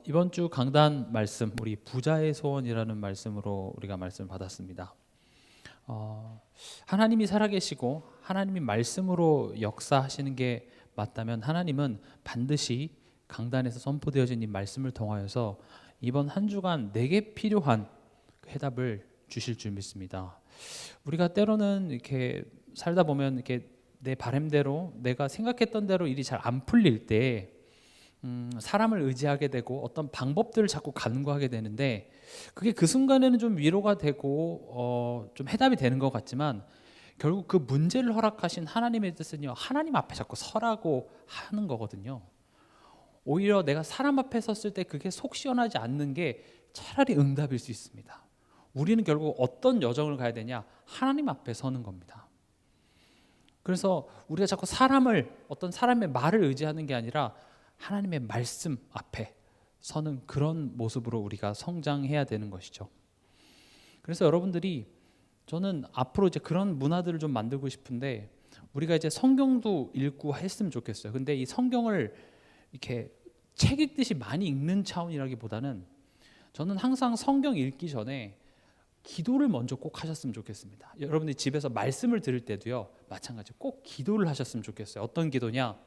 이번 주 강단 말씀, 우리 부자의 소원이라는 말씀으로 우리가 말씀을 받았습니다. 하나님이 살아계시고 하나님이 말씀으로 역사하시는 게 맞다면 하나님은 반드시 강단에서 선포되어진 이 말씀을 통하여서 이번 한 주간 내게 필요한 그 해답을 주실 줄 믿습니다. 우리가 때로는 이렇게 살다 보면 이렇게 내 바람대로 내가 생각했던 대로 일이 잘 안 풀릴 때 사람을 의지하게 되고 어떤 방법들을 자꾸 간구하게 되는데 그게 그 순간에는 좀 위로가 되고 좀 해답이 되는 것 같지만 결국 그 문제를 허락하신 하나님의 뜻은요, 하나님 앞에 자꾸 서라고 하는 거거든요. 오히려 내가 사람 앞에 섰을 때 그게 속 시원하지 않는 게 차라리 응답일 수 있습니다. 우리는 결국 어떤 여정을 가야 되냐? 하나님 앞에 서는 겁니다. 그래서 우리가 자꾸 어떤 사람의 말을 의지하는 게 아니라 하나님의 말씀 앞에 서는 그런 모습으로 우리가 성장해야 되는 것이죠. 그래서 여러분들이, 저는 앞으로 이제 그런 문화들을 좀 만들고 싶은데 우리가 이제 성경도 읽고 했으면 좋겠어요. 근데 이 성경을 이렇게 책 읽듯이 많이 읽는 차원이라기보다는 저는 항상 성경 읽기 전에 기도를 먼저 꼭 하셨으면 좋겠습니다. 여러분들이 집에서 말씀을 들을 때도요, 마찬가지로 꼭 기도를 하셨으면 좋겠어요. 어떤 기도냐?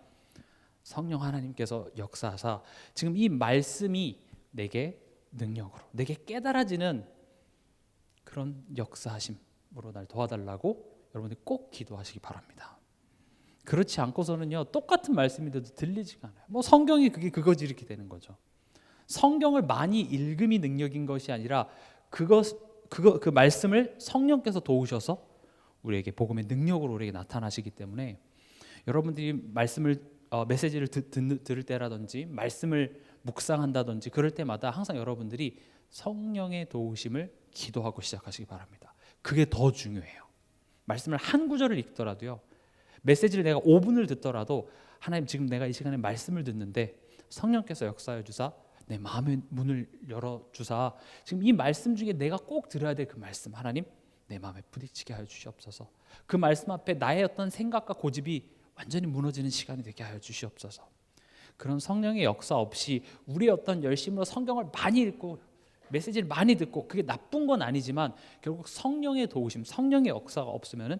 성령 하나님께서 역사하사 지금 이 말씀이 내게 능력으로, 내게 깨달아지는 그런 역사하심으로 날 도와달라고 여러분들이 꼭 기도하시기 바랍니다. 그렇지 않고서는요, 똑같은 말씀인데도 들리지가 않아요. 뭐 성경이 그거지 이렇게 되는 거죠. 성경을 많이 읽음이 능력인 것이 아니라 그 말씀을 성령께서 도우셔서 우리에게 복음의 능력으로 우리에게 나타나시기 때문에 여러분들이 메시지를 들을 때라든지 말씀을 묵상한다든지 그럴 때마다 항상 여러분들이 성령의 도우심을 기도하고 시작하시기 바랍니다. 그게 더 중요해요. 말씀을 한 구절을 읽더라도요, 메시지를 내가 5분을 듣더라도 하나님, 지금 내가 이 시간에 말씀을 듣는데 성령께서 역사해 주사 내 마음의 문을 열어주사 지금 이 말씀 중에 내가 꼭 들어야 될 그 말씀, 하나님 내 마음에 부딪히게 하여 주시옵소서. 그 말씀 앞에 나의 어떤 생각과 고집이 완전히 무너지는 시간이 되게 하여 주시옵소서. 그런 성령의 역사 없이 우리의 어떤 열심으로 성경을 많이 읽고 메시지를 많이 듣고 그게 나쁜 건 아니지만 결국 성령의 도우심, 성령의 역사가 없으면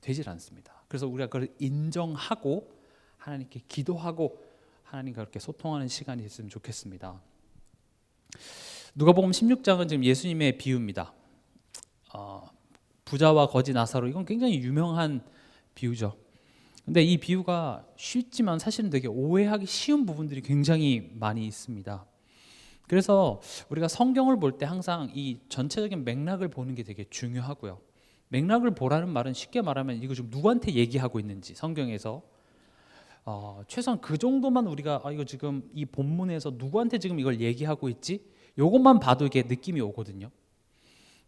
되질 않습니다. 그래서 우리가 그걸 인정하고 하나님께 기도하고 하나님과 그렇게 소통하는 시간이 됐으면 좋겠습니다. 누가복음 16장은 지금 예수님의 비유입니다. 부자와 거지 나사로, 이건 굉장히 유명한 비유죠. 근데 이 비유가 쉽지만 사실은 되게 오해하기 쉬운 부분들이 굉장히 많이 있습니다. 그래서 우리가 성경을 볼 때 항상 이 전체적인 맥락을 보는 게 되게 중요하고요. 맥락을 보라는 말은 쉽게 말하면 이거 지금 누구한테 얘기하고 있는지, 성경에서 최소한 그 정도만 우리가 이거 지금 이 본문에서 누구한테 지금 이걸 얘기하고 있지? 이것만 봐도 이게 느낌이 오거든요.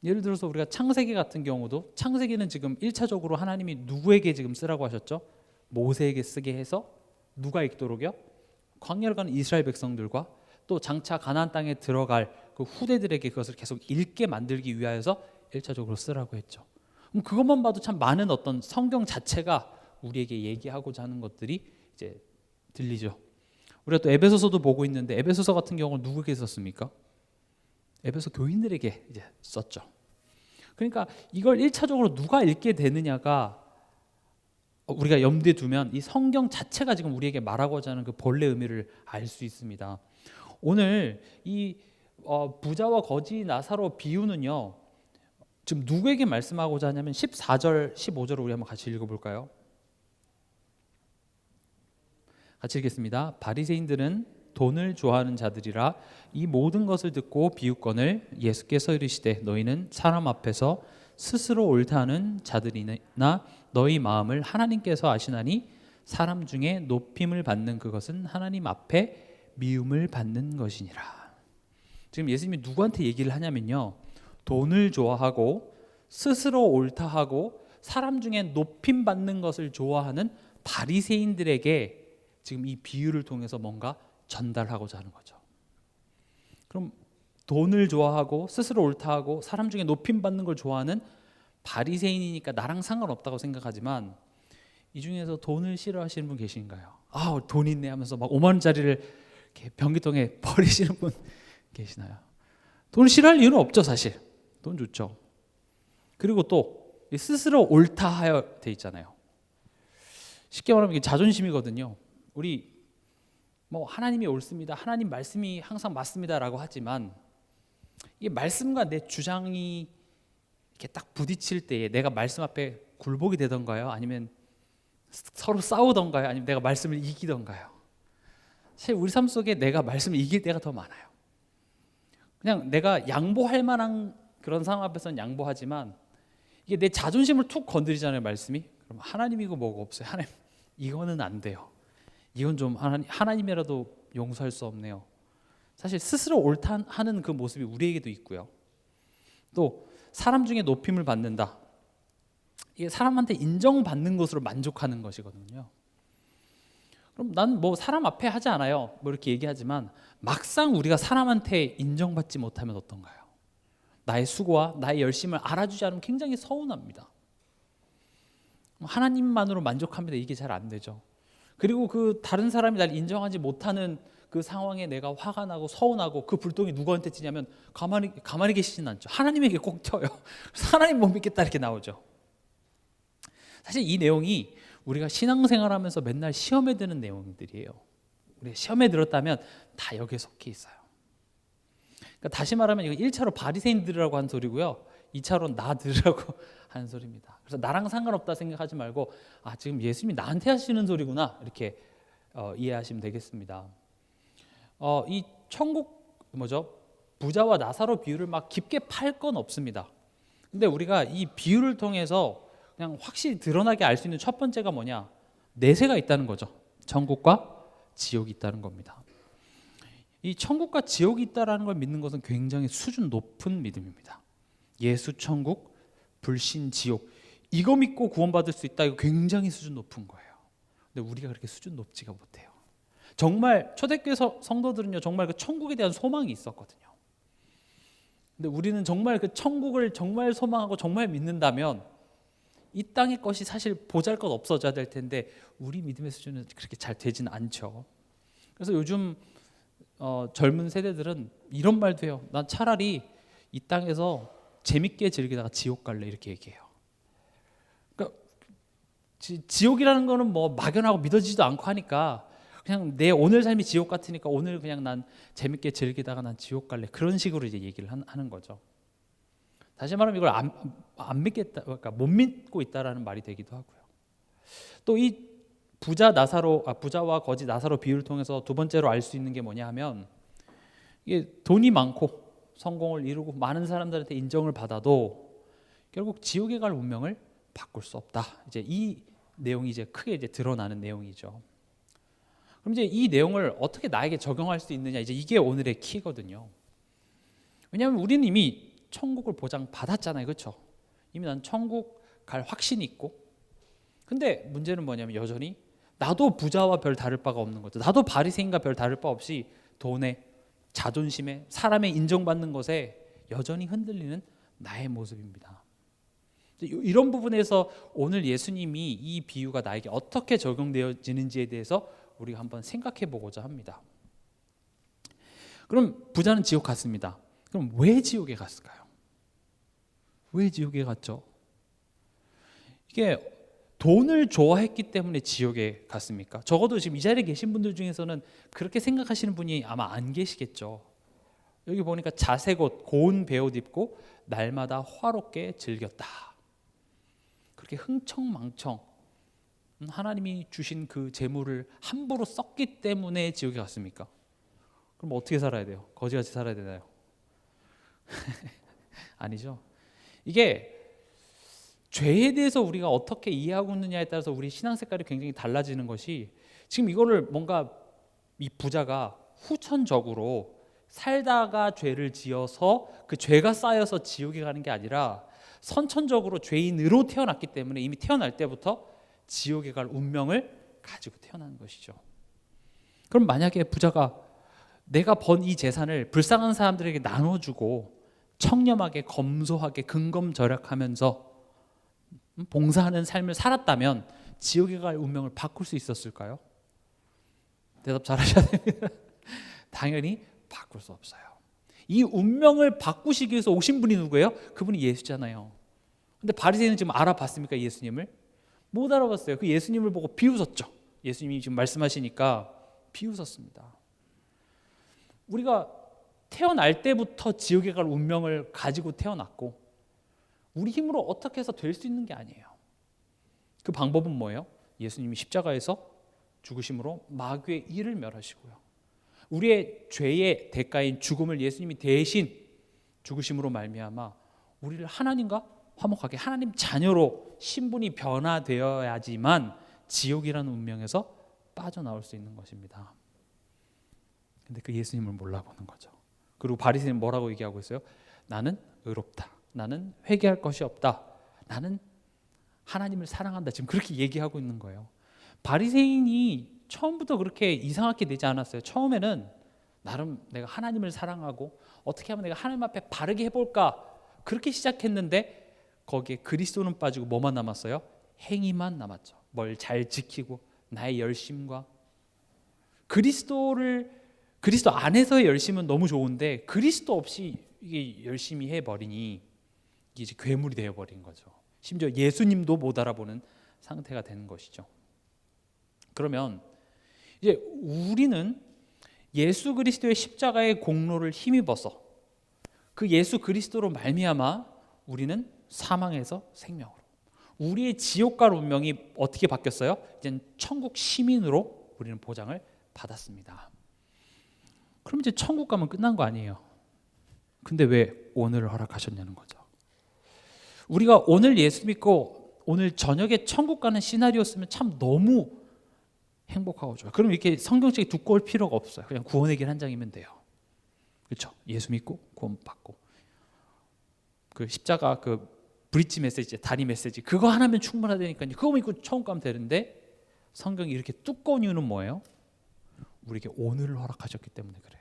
예를 들어서 우리가 창세기 같은 경우도, 창세기는 지금 1차적으로 하나님이 누구에게 지금 쓰라고 하셨죠? 모세에게 쓰게 해서 누가 읽도록요? 광야를 가는 이스라엘 백성들과 또 장차 가나안 땅에 들어갈 그 후대들에게 그것을 계속 읽게 만들기 위하여서 1차적으로 쓰라고 했죠. 그럼 그것만 봐도 참 많은 어떤 성경 자체가 우리에게 얘기하고자 하는 것들이 이제 들리죠. 우리가 또 에베소서도 보고 있는데 에베소서 같은 경우는 누구에게 썼습니까? 에베소 교인들에게 이제 썼죠. 그러니까 이걸 1차적으로 누가 읽게 되느냐가 우리가 염두에 두면 이 성경 자체가 지금 우리에게 말하고자 하는 그 본래 의미를 알 수 있습니다. 오늘 이 부자와 거지 나사로 비유는요, 지금 누구에게 말씀하고자 하냐면 14절, 15절을 우리 한번 같이 읽어볼까요? 같이 읽겠습니다. 바리새인들은 돈을 좋아하는 자들이라 이 모든 것을 듣고 비유권을 예수께서 이르시되 너희는 사람 앞에서 스스로 옳다 하는 자들이나 너희 마음을 하나님께서 아시나니 사람 중에 높임을 받는 그것은 하나님 앞에 미움을 받는 것이니라. 지금 예수님이 누구한테 얘기를 하냐면요, 돈을 좋아하고 스스로 옳다 하고 사람 중에 높임 받는 것을 좋아하는 바리새인들에게 지금 이 비유를 통해서 뭔가 전달하고자 하는 거죠. 그럼 돈을 좋아하고 스스로 옳다 하고 사람 중에 높임 받는 걸 좋아하는 바리새인이니까 나랑 상관없다고 생각하지만 이 중에서 돈을 싫어하시는 분 계신가요? 돈 있네 하면서 막 5만 원짜리를 이렇게 변기통에 버리시는 분 계시나요? 돈 싫어할 이유는 없죠, 사실. 돈 좋죠. 그리고 또 스스로 옳다 하여 돼 있잖아요. 쉽게 말하면 이게 자존심이거든요. 우리 뭐 하나님이 옳습니다, 하나님 말씀이 항상 맞습니다라고 하지만 이 말씀과 내 주장이 이렇게 딱 부딪힐 때에 내가 말씀 앞에 굴복이 되던가요? 아니면 서로 싸우던가요? 아니면 내가 말씀을 이기던가요? 사실 우리 삶 속에 내가 말씀을 이길 때가 더 많아요. 그냥 내가 양보할 만한 그런 상황 앞에서는 양보하지만 이게 내 자존심을 툭 건드리잖아요, 말씀이. 그럼 하나님이고 뭐가 없어요. 하나님, 이거는 안 돼요. 이건 좀 하나님이라도 용서할 수 없네요. 사실 스스로 옳다 하는 그 모습이 우리에게도 있고요. 또 사람 중에 높임을 받는다. 이게 사람한테 인정받는 것으로 만족하는 것이거든요. 그럼 난 뭐 사람 앞에 하지 않아요, 뭐 이렇게 얘기하지만 막상 우리가 사람한테 인정받지 못하면 어떤가요? 나의 수고와 나의 열심을 알아주지 않으면 굉장히 서운합니다. 하나님만으로 만족합니다. 이게 잘 안 되죠. 그리고 그 다른 사람이 날 인정하지 못하는 그 상황에 내가 화가 나고 서운하고 그 불똥이 누구한테 튀냐면 가만히 계시진 않죠. 하나님에게 꼭 튀어요. 하나님 못 믿겠다 이렇게 나오죠. 사실 이 내용이 우리가 신앙생활하면서 맨날 시험에 드는 내용들이에요. 우리가 시험에 들었다면 다 여기에 속해 있어요. 그러니까 다시 말하면 이거 1차로 바리새인 들으라고 한 소리고요, 2차로 나 들으라고 하는 소리입니다. 그래서 나랑 상관없다 생각하지 말고 지금 예수님이 나한테 하시는 소리구나 이렇게 이해하시면 되겠습니다. 이 천국 부자와 나사로 비유를 막 깊게 팔 건 없습니다. 근데 우리가 이 비유를 통해서 그냥 확실히 드러나게 알 수 있는 첫 번째가 뭐냐? 내세가 있다는 거죠. 천국과 지옥이 있다는 겁니다. 이 천국과 지옥이 있다는 걸 믿는 것은 굉장히 수준 높은 믿음입니다. 예수 천국, 불신 지옥, 이거 믿고 구원받을 수 있다. 이거 굉장히 수준 높은 거예요. 근데 우리가 그렇게 수준 높지가 못해요. 정말 초대교회 성도들은요, 정말 그 천국에 대한 소망이 있었거든요. 근데 우리는 정말 그 천국을 정말 소망하고 정말 믿는다면 이 땅의 것이 사실 보잘것 없어져야 될 텐데 우리 믿음의 수준은 그렇게 잘 되지는 않죠. 그래서 요즘 젊은 세대들은 이런 말도 해요. 난 차라리 이 땅에서 재밌게 즐기다가 지옥 갈래 이렇게 얘기해요. 그러니까 지옥이라는 거는 뭐 막연하고 믿어지지도 않고 하니까 그냥 내 오늘 삶이 지옥 같으니까 오늘 그냥 난 재밌게 즐기다가 난 지옥 갈래 그런 식으로 이제 얘기를 하는 거죠. 다시 말하면 이걸 안 믿겠다, 그러니까 못 믿고 있다라는 말이 되기도 하고요. 또 이 부자와 거지 나사로 비유를 통해서 두 번째로 알 수 있는 게 뭐냐 하면 이게 돈이 많고 성공을 이루고 많은 사람들한테 인정을 받아도 결국 지옥에 갈 운명을 바꿀 수 없다. 이제 이 내용이 이제 크게 이제 드러나는 내용이죠. 그럼 이제 이 내용을 어떻게 나에게 적용할 수 있느냐, 이제 이게 오늘의 키거든요. 왜냐하면 우리는 이미 천국을 보장받았잖아요, 그렇죠? 이미 난 천국 갈 확신이 있고, 근데 문제는 뭐냐면 여전히 나도 부자와 별 다를 바가 없는 거죠. 나도 바리새인과 별 다를 바 없이 돈에, 자존심에, 사람의 인정받는 것에 여전히 흔들리는 나의 모습입니다. 이런 부분에서 오늘 예수님이 이 비유가 나에게 어떻게 적용되어지는지에 대해서 우리가 한번 생각해 보고자 합니다. 그럼 부자는 지옥 갔습니다. 그럼 왜 지옥에 갔을까요? 왜 지옥에 갔죠? 이게 돈을 좋아했기 때문에 지옥에 갔습니까? 적어도 지금 이 자리에 계신 분들 중에서는 그렇게 생각하시는 분이 아마 안 계시겠죠. 여기 보니까 자색 옷, 고운 베옷 입고 날마다 화롭게 즐겼다. 그렇게 흥청망청 하나님이 주신 그 재물을 함부로 썼기 때문에 지옥에 갔습니까? 그럼 어떻게 살아야 돼요? 거지같이 살아야 되나요? 아니죠. 이게 죄에 대해서 우리가 어떻게 이해하고 있느냐에 따라서 우리 신앙 색깔이 굉장히 달라지는 것이, 지금 이거를 뭔가 이 부자가 후천적으로 살다가 죄를 지어서 그 죄가 쌓여서 지옥에 가는 게 아니라 선천적으로 죄인으로 태어났기 때문에 이미 태어날 때부터 지옥에 갈 운명을 가지고 태어난 것이죠. 그럼 만약에 부자가 내가 번 이 재산을 불쌍한 사람들에게 나눠주고 청렴하게 검소하게 근검절약하면서 봉사하는 삶을 살았다면 지옥에 갈 운명을 바꿀 수 있었을까요? 대답 잘하셔야 됩니다. 당연히 바꿀 수 없어요. 이 운명을 바꾸시기 위해서 오신 분이 누구예요? 그분이 예수잖아요. 근데 바리새인은 지금 알아봤습니까? 예수님을? 못 알아봤어요. 그 예수님을 보고 비웃었죠. 예수님이 지금 말씀하시니까 비웃었습니다. 우리가 태어날 때부터 지옥에 갈 운명을 가지고 태어났고 우리 힘으로 어떻게 해서 될 수 있는 게 아니에요. 그 방법은 뭐예요? 예수님이 십자가에서 죽으심으로 마귀의 일을 멸하시고요. 우리의 죄의 대가인 죽음을 예수님이 대신 죽으심으로 말미암아 우리를 하나님과 화목하게 하나님 자녀로 신분이 변화되어야지만 지옥이라는 운명에서 빠져나올 수 있는 것입니다. 근데 그 예수님을 몰라보는 거죠. 그리고 바리새인은 뭐라고 얘기하고 있어요? 나는 의롭다. 나는 회개할 것이 없다. 나는 하나님을 사랑한다. 지금 그렇게 얘기하고 있는 거예요. 바리새인이 처음부터 그렇게 이상하게 되지 않았어요. 처음에는 나름 내가 하나님을 사랑하고 어떻게 하면 내가 하나님 앞에 바르게 해볼까 그렇게 시작했는데 거기에 그리스도는 빠지고 뭐만 남았어요? 행위만 남았죠. 뭘 잘 지키고 나의 열심과 그리스도 안에서의 열심은 너무 좋은데 그리스도 없이 이게 열심히 해버리니 이게 이제 괴물이 되어버린 거죠. 심지어 예수님도 못 알아보는 상태가 되는 것이죠. 그러면 이제 우리는 예수 그리스도의 십자가의 공로를 힘입어서 그 예수 그리스도로 말미암아 우리는 사망에서 생명으로 우리의 지옥 갈 운명이 어떻게 바뀌었어요? 이제 천국 시민으로 우리는 보장을 받았습니다. 그럼 이제 천국 가면 끝난 거 아니에요. 근데 왜 오늘을 허락하셨냐는 거죠. 우리가 오늘 예수 믿고 오늘 저녁에 천국 가는 시나리오였으면 참 너무 행복하고 좋아요. 그럼 이렇게 성경책이 두꺼울 필요가 없어요. 그냥 구원의 길 한 장이면 돼요. 그렇죠? 예수 믿고 구원 받고 그 십자가 그 브릿지 메시지, 다리 메시지 그거 하나면 충분하다니까요. 그거 믿고 천국 가면 되는데 성경이 이렇게 두꺼운 이유는 뭐예요? 우리에게 오늘을 허락하셨기 때문에 그래요.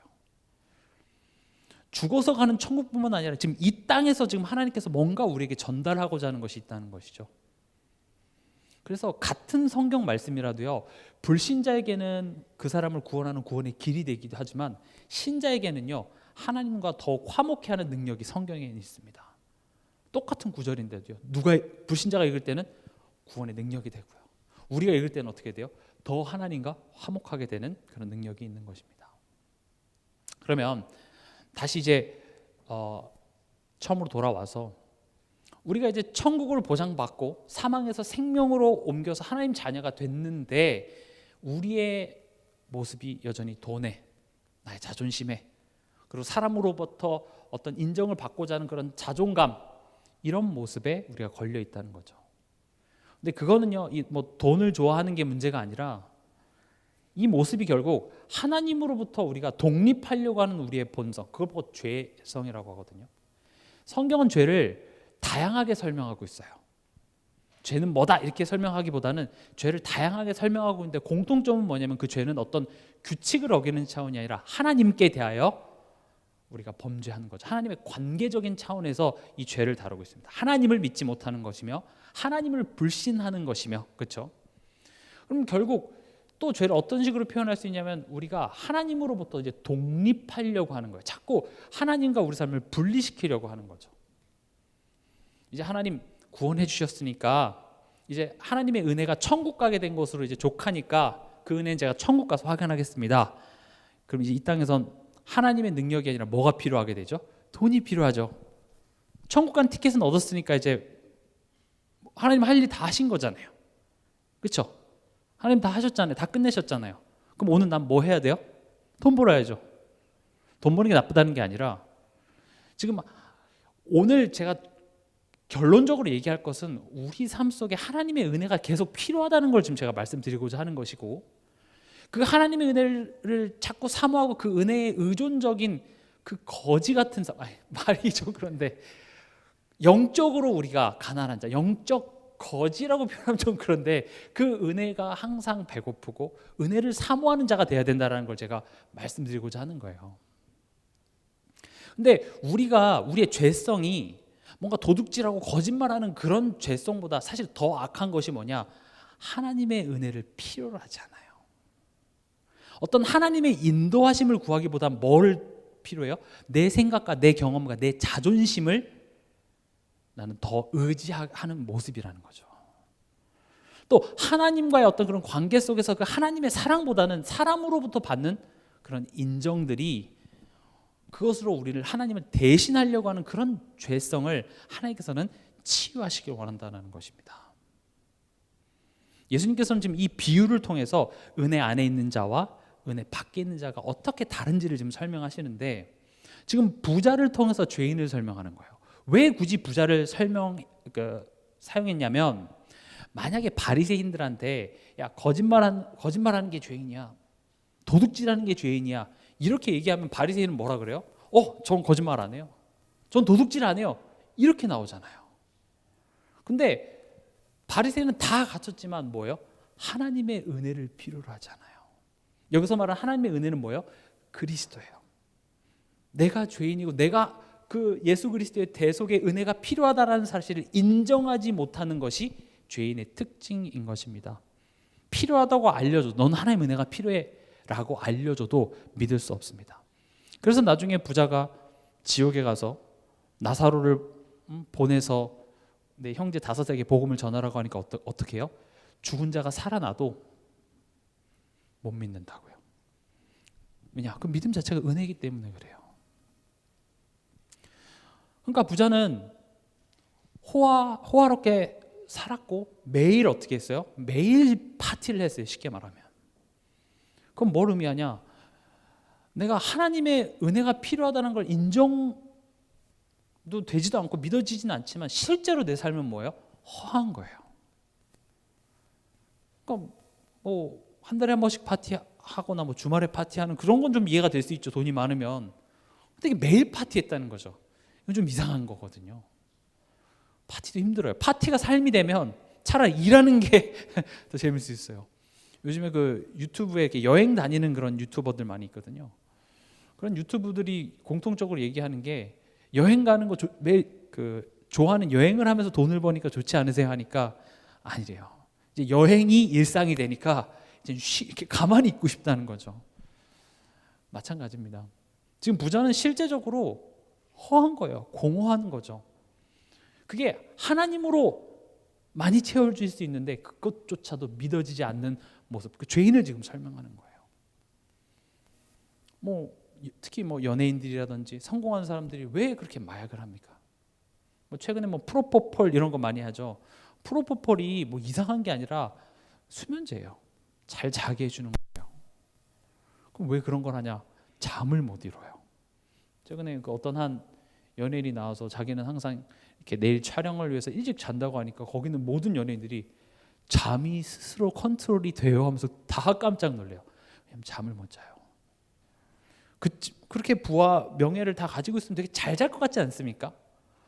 죽어서 가는 천국뿐만 아니라 지금 이 땅에서 지금 하나님께서 뭔가 우리에게 전달하고자 하는 것이 있다는 것이죠. 그래서 같은 성경 말씀이라도요, 불신자에게는 그 사람을 구원하는 구원의 길이 되기도 하지만 신자에게는요, 하나님과 더 화목해 하는 능력이 성경에 있습니다. 똑같은 구절인데도요, 불신자가 읽을 때는 구원의 능력이 되고요, 우리가 읽을 때는 어떻게 돼요? 더 하나님과 화목하게 되는 그런 능력이 있는 것입니다. 그러면 다시 이제 처음으로 돌아와서 우리가 이제 천국을 보장받고 사망에서 생명으로 옮겨서 하나님 자녀가 됐는데 우리의 모습이 여전히 돈에, 나의 자존심에, 그리고 사람으로부터 어떤 인정을 받고자 하는 그런 자존감, 이런 모습에 우리가 걸려 있다는 거죠. 근데 그거는요, 뭐 돈을 좋아하는 게 문제가 아니라 이 모습이 결국 하나님으로부터 우리가 독립하려고 하는 우리의 본성, 그걸 보고 죄성이라고 하거든요. 성경은 죄를 다양하게 설명하고 있어요. 죄는 뭐다 이렇게 설명하기보다는 죄를 다양하게 설명하고 있는데 공통점은 뭐냐면 그 죄는 어떤 규칙을 어기는 차원이 아니라 하나님께 대하여 우리가 범죄하는 거죠. 하나님의 관계적인 차원에서 이 죄를 다루고 있습니다. 하나님을 믿지 못하는 것이며 하나님을 불신하는 것이며, 그렇죠? 그럼 결국 또 죄를 어떤 식으로 표현할 수 있냐면 우리가 하나님으로부터 이제 독립하려고 하는 거예요. 자꾸 하나님과 우리 삶을 분리시키려고 하는 거죠. 이제 하나님 구원해 주셨으니까 이제 하나님의 은혜가 천국 가게 된 것으로 이제 족하니까 그 은혜는 제가 천국 가서 확인하겠습니다. 그럼 이제 이 땅에선 하나님의 능력이 아니라 뭐가 필요하게 되죠? 돈이 필요하죠. 천국 간 티켓은 얻었으니까 이제 하나님 할 일 다 하신 거잖아요. 그렇죠? 하나님 다 하셨잖아요. 다 끝내셨잖아요. 그럼 오늘 난 뭐 해야 돼요? 돈 벌어야죠. 돈 버는 게 나쁘다는 게 아니라 지금 오늘 제가 결론적으로 얘기할 것은 우리 삶 속에 하나님의 은혜가 계속 필요하다는 걸 지금 제가 말씀드리고자 하는 것이고, 그 하나님의 은혜를 자꾸 사모하고 그 은혜에 의존적인 그 거지 같은 말이 좀 그런데 영적으로 우리가 가난한 자, 영적 거지라고 표현하면 좀 그런데 그 은혜가 항상 배고프고 은혜를 사모하는 자가 돼야 된다는 걸 제가 말씀드리고자 하는 거예요. 근데 우리의 죄성이 뭔가 도둑질하고 거짓말하는 그런 죄성보다 사실 더 악한 것이 뭐냐? 하나님의 은혜를 필요로 하지 않아요. 어떤 하나님의 인도하심을 구하기보다 뭘 필요해요? 내 생각과 내 경험과 내 자존심을 나는 더 의지하는 모습이라는 거죠. 또 하나님과의 어떤 그런 관계 속에서 그 하나님의 사랑보다는 사람으로부터 받는 그런 인정들이, 그것으로 우리를 하나님을 대신하려고 하는 그런 죄성을 하나님께서는 치유하시길 원한다는 것입니다. 예수님께서는 지금 이 비유를 통해서 은혜 안에 있는 자와 은혜 밖에 있는 자가 어떻게 다른지를 지금 설명하시는데, 지금 부자를 통해서 죄인을 설명하는 거예요. 왜 굳이 부자를 사용했냐면, 만약에 바리새인들한테 야 거짓말하는 게 죄인이야, 도둑질하는 게 죄인이야, 이렇게 얘기하면 바리새인은 뭐라 그래요? 전 거짓말 안 해요, 전 도둑질 안 해요, 이렇게 나오잖아요. 근데 바리새인은 다 갖췄지만 뭐예요? 하나님의 은혜를 필요로 하잖아요. 여기서 말하는 하나님의 은혜는 뭐예요? 그리스도예요. 내가 죄인이고 내가 그 예수 그리스도의 대속의 은혜가 필요하다라는 사실을 인정하지 못하는 것이 죄인의 특징인 것입니다. 필요하다고 알려줘, 넌 하나님의 은혜가 필요해 라고 알려줘도 믿을 수 없습니다. 그래서 나중에 부자가 지옥에 가서 나사로를 보내서 내 형제 5에게 복음을 전하라고 하니까 어떻게 해요? 죽은 자가 살아나도 못 믿는다고요. 왜냐? 그 믿음 자체가 은혜이기 때문에 그래요. 그러니까 부자는 호화롭게 살았고 매일 어떻게 했어요? 매일 파티를 했어요. 쉽게 말하면. 그럼 뭘 의미하냐? 내가 하나님의 은혜가 필요하다는 걸 인정도 되지도 않고 믿어지지는 않지만 실제로 내 삶은 뭐예요? 허한 거예요. 그러니까 뭐 한 달에 한 번씩 파티하거나 뭐 주말에 파티하는 그런 건 좀 이해가 될 수 있죠. 돈이 많으면. 근데 이게 매일 파티했다는 거죠. 이건 좀 이상한 거거든요. 파티도 힘들어요. 파티가 삶이 되면 차라리 일하는 게 더 재밌을 수 있어요. 요즘에 그 유튜브에 이렇게 여행 다니는 그런 유튜버들 많이 있거든요. 그런 유튜브들이 공통적으로 얘기하는 게, 여행 가는 거 매일 좋아하는 여행을 하면서 돈을 버니까 좋지 않으세요 하니까 아니래요. 이제 여행이 일상이 되니까 이제 이렇게 가만히 있고 싶다는 거죠. 마찬가지입니다. 지금 부자는 실제적으로 허한 거예요. 공허한 거죠. 그게 하나님으로 많이 채워질 수 있는데 그것조차도 믿어지지 않는 모습, 그 죄인을 지금 설명하는 거예요. 특히 연예인들이라든지 성공한 사람들이 왜 그렇게 마약을 합니까? 최근에 프로포폴 이런 거 많이 하죠. 프로포폴이 이상한 게 아니라 수면제예요. 잘 자게 해주는 거예요. 그럼 왜 그런 걸 하냐? 잠을 못 이뤄요. 최근에 어떤 한 연예인이 나와서 자기는 항상 이렇게 내일 촬영을 위해서 일찍 잔다고 하니까 거기는 모든 연예인들이 잠이 스스로 컨트롤이 돼요 하면서 다 깜짝 놀래요. 왜냐하면 잠을 못 자요. 그렇게 부와 명예를 다 가지고 있으면 되게 잘 잘 것 같지 않습니까?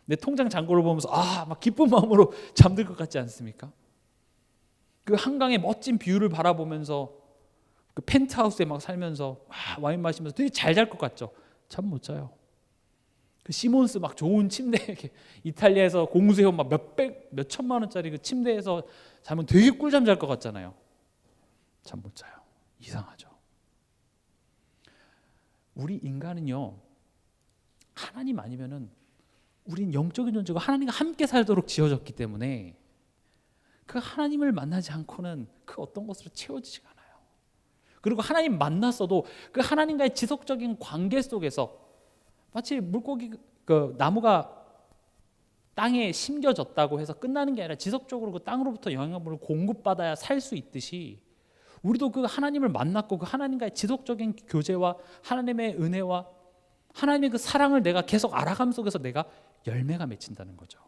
내 통장 잔고를 보면서 막 기쁜 마음으로 잠들 것 같지 않습니까? 그 한강의 멋진 뷰를 바라보면서 그 펜트하우스에 막 살면서 와인 마시면서 되게 잘 잘 것 같죠? 잠 못 자요. 그 시몬스 막 좋은 침대, 이렇게 이탈리아에서 공수해온 막 몇 천만 원짜리 그 침대에서 자면 되게 꿀잠 잘 것 같잖아요. 잠 못 자요. 이상하죠. 우리 인간은요, 하나님 아니면은 우린 영적인 존재고 하나님과 함께 살도록 지어졌기 때문에 그 하나님을 만나지 않고는 그 어떤 것으로 채워지지가 않아요. 그리고 하나님 만났어도 그 하나님과의 지속적인 관계 속에서 마치 물고기 그 나무가 땅에 심겨졌다고 해서 끝나는 게 아니라 지속적으로 그 땅으로부터 영양분을 공급받아야 살 수 있듯이, 우리도 그 하나님을 만났고 그 하나님과의 지속적인 교제와 하나님의 은혜와 하나님의 그 사랑을 내가 계속 알아감 속에서 내가 열매가 맺힌다는 거죠.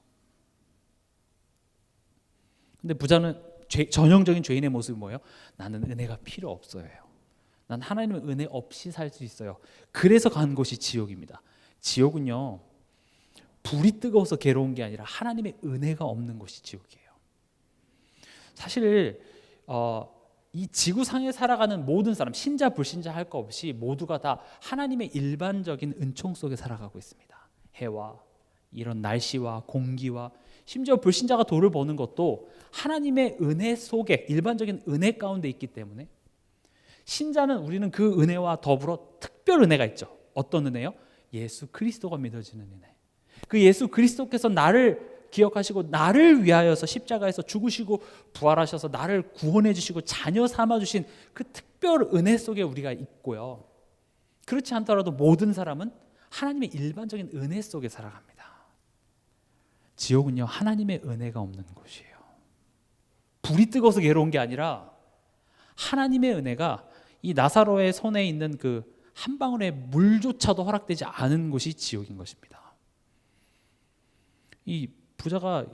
근데 부자는 전형적인 죄인의 모습이 뭐예요? 나는 은혜가 필요 없어요. 난 하나님의 은혜 없이 살 수 있어요. 그래서 간 곳이 지옥입니다. 지옥은요, 불이 뜨거워서 괴로운 게 아니라 하나님의 은혜가 없는 곳이 지옥이에요. 사실 이 지구상에 살아가는 모든 사람, 신자 불신자 할 거 없이 모두가 다 하나님의 일반적인 은총 속에 살아가고 있습니다. 해와 이런 날씨와 공기와 심지어 불신자가 돈을 버는 것도 하나님의 은혜 속에, 일반적인 은혜 가운데 있기 때문에 신자는 우리는 그 은혜와 더불어 특별 은혜가 있죠. 어떤 은혜요? 예수 그리스도가 믿어지는 은혜. 그 예수 그리스도께서 나를 기억하시고 나를 위하여서 십자가에서 죽으시고 부활하셔서 나를 구원해 주시고 자녀 삼아 주신 그 특별 은혜 속에 우리가 있고요. 그렇지 않더라도 모든 사람은 하나님의 일반적인 은혜 속에 살아갑니다. 지옥은요, 하나님의 은혜가 없는 곳이에요. 불이 뜨거워서 괴로운 게 아니라 하나님의 은혜가 이 나사로의 손에 있는 그 한 방울의 물조차도 허락되지 않은 곳이 지옥인 것입니다. 이 부자가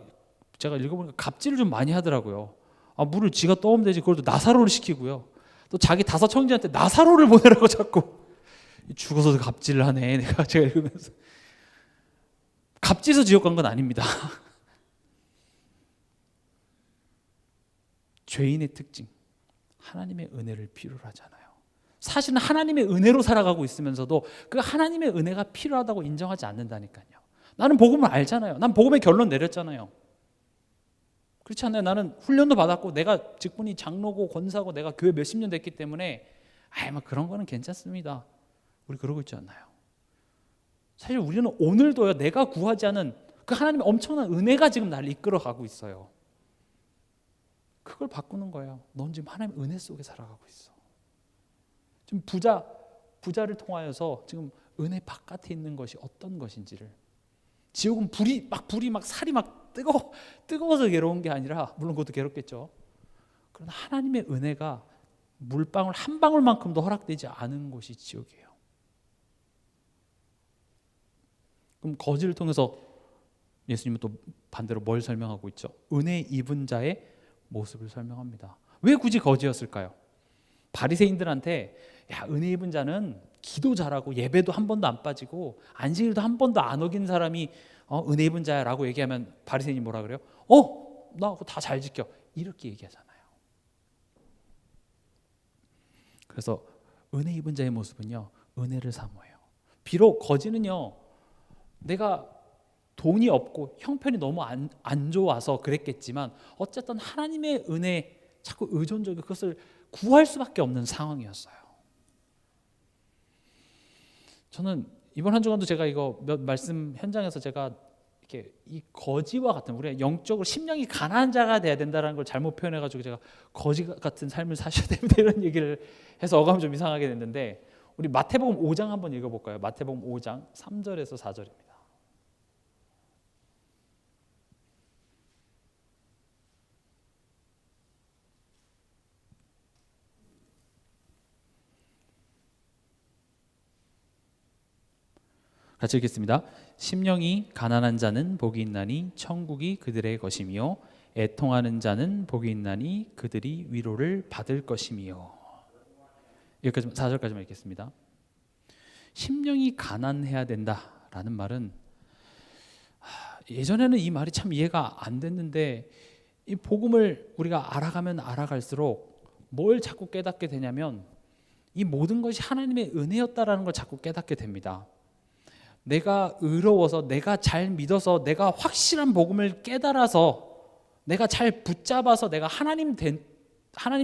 제가 읽어보니까 갑질을 좀 많이 하더라고요. 물을 지가 떠오면 되지 그걸 또 나사로를 시키고요. 또 자기 다섯 형제한테 나사로를 보내라고 자꾸. 죽어서도 갑질을 하네. 제가 읽으면서 갑질해서 지옥 간 건 아닙니다. 죄인의 특징, 하나님의 은혜를 필요로 하잖아요. 사실은 하나님의 은혜로 살아가고 있으면서도 그 하나님의 은혜가 필요하다고 인정하지 않는다니까요. 나는 복음을 알잖아요. 난 복음의 결론 내렸잖아요. 그렇지 않나요? 나는 훈련도 받았고 내가 직분이 장로고 권사고 내가 교회 몇십 년 됐기 때문에 막 그런 거는 괜찮습니다. 우리 그러고 있지 않나요? 사실 우리는 오늘도요, 내가 구하지 않은 그 하나님의 엄청난 은혜가 지금 나를 이끌어가고 있어요. 그걸 바꾸는 거예요. 넌 지금 하나님의 은혜 속에 살아가고 있어. 지금 부자를 통하여서 지금 은혜 바깥에 있는 것이 어떤 것인지를, 지옥은 불이 막 살이 막 뜨거워서 괴로운 게 아니라, 물론 그것도 괴롭겠죠. 그러나 하나님의 은혜가 물방울 한 방울만큼도 허락되지 않은 곳이 지옥이에요. 그럼 거지를 통해서 예수님은 또 반대로 뭘 설명하고 있죠? 은혜 입은 자의 모습을 설명합니다. 왜 굳이 거지였을까요? 바리새인들한테 은혜 입은 자는 기도 잘하고 예배도 한 번도 안 빠지고 안식일도 한 번도 안 어긴 사람이 은혜 입은 자라고 얘기하면 바리새인이 뭐라 그래요? 나 그거 다 잘 지켜, 이렇게 얘기하잖아요. 그래서 은혜 입은 자의 모습은요, 은혜를 사모해요. 비록 거지는요, 내가 돈이 없고 형편이 너무 안 좋아서 그랬겠지만 어쨌든 하나님의 은혜 자꾸 의존적이고 그것을 구할 수밖에 없는 상황이었어요. 저는 이번 한 주간도 제가 이거 몇 말씀 현장에서 제가 이렇게 이 거지와 같은, 우리가 영적으로 심령이 가난한 자가 돼야 된다는 걸 잘못 표현해가지고 제가 거지 같은 삶을 사셔야 됩니다 이런 얘기를 해서 어감이 좀 이상하게 됐는데, 우리 마태복음 5장 한번 읽어볼까요? 마태복음 5장 3절에서 4절입니다. 같이 읽겠습니다. 심령이 가난한 자는 복이 있나니 천국이 그들의 것이며 애통하는 자는 복이 있나니 그들이 위로를 받을 것이며. 여기까지 4절까지만 읽겠습니다. 심령이 가난해야 된다라는 말은, 예전에는 이 말이 참 이해가 안 됐는데 이 복음을 우리가 알아가면 알아갈수록 뭘 자꾸 깨닫게 되냐면 이 모든 것이 하나님의 은혜였다라는 걸 자꾸 깨닫게 됩니다. 내가 의로워서, 내가 잘 믿어서, 내가 확실한 복음을 깨달아서, 내가 잘 붙잡아서 내가 하나님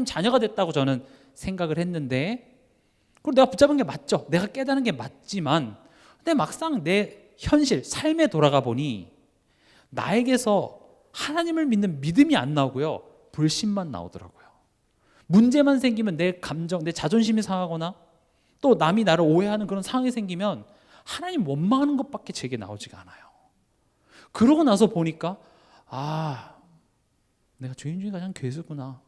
자녀가 됐다고 저는 생각을 했는데, 그리고 내가 붙잡은 게 맞죠. 내가 깨달은 게 맞지만, 근데 막상 내 현실, 삶에 돌아가 보니 나에게서 하나님을 믿는 믿음이 안 나오고요, 불신만 나오더라고요. 문제만 생기면 내 감정, 내 자존심이 상하거나 또 남이 나를 오해하는 그런 상황이 생기면 하나님 원망하는 것밖에 제게 나오지가 않아요. 그러고 나서 보니까 내가 죄인 중에 가장 괴수구나.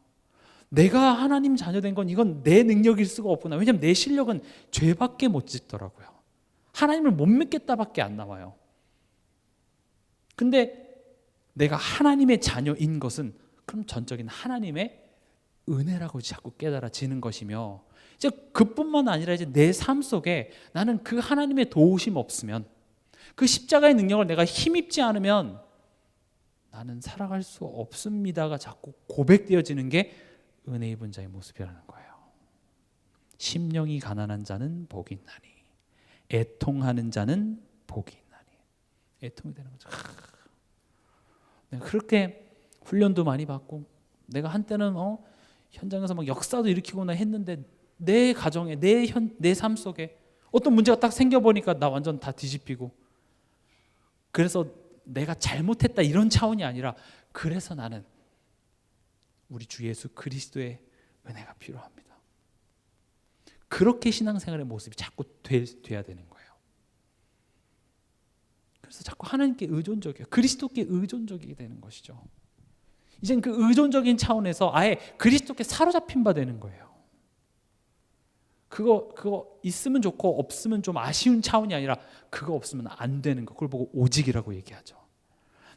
내가 하나님 자녀된 건 이건 내 능력일 수가 없구나. 왜냐하면 내 실력은 죄밖에 못 짓더라고요. 하나님을 못 믿겠다밖에 안 나와요. 근데 내가 하나님의 자녀인 것은 그럼 전적인 하나님의 은혜라고 자꾸 깨달아지는 것이며, 이제 그뿐만 아니라 이제 내 삶 속에 나는 그 하나님의 도우심 없으면, 그 십자가의 능력을 내가 힘입지 않으면 나는 살아갈 수 없습니다가 자꾸 고백되어지는 게 은혜 입은 자의 모습이라는 거예요. 심령이 가난한 자는 복이 있나니 애통하는 자는 복이 있나니. 애통이 되는 거죠. 내가 그렇게 훈련도 많이 받고 내가 한때는 현장에서 막 역사도 일으키거나 했는데 내 가정에, 내 삶 속에 어떤 문제가 딱 생겨보니까 나 완전 다 뒤집히고, 그래서 내가 잘못했다 이런 차원이 아니라, 그래서 나는 우리 주 예수 그리스도의 은혜가 필요합니다. 그렇게 신앙생활의 모습이 자꾸 돼야 되는 거예요. 그래서 자꾸 하나님께 의존적이에요. 그리스도께 의존적이게 되는 것이죠. 이젠 그 의존적인 차원에서 아예 그리스도께 사로잡힌 바 되는 거예요. 그거 있으면 좋고 없으면 좀 아쉬운 차원이 아니라, 그거 없으면 안 되는 거, 그걸 보고 오직이라고 얘기하죠.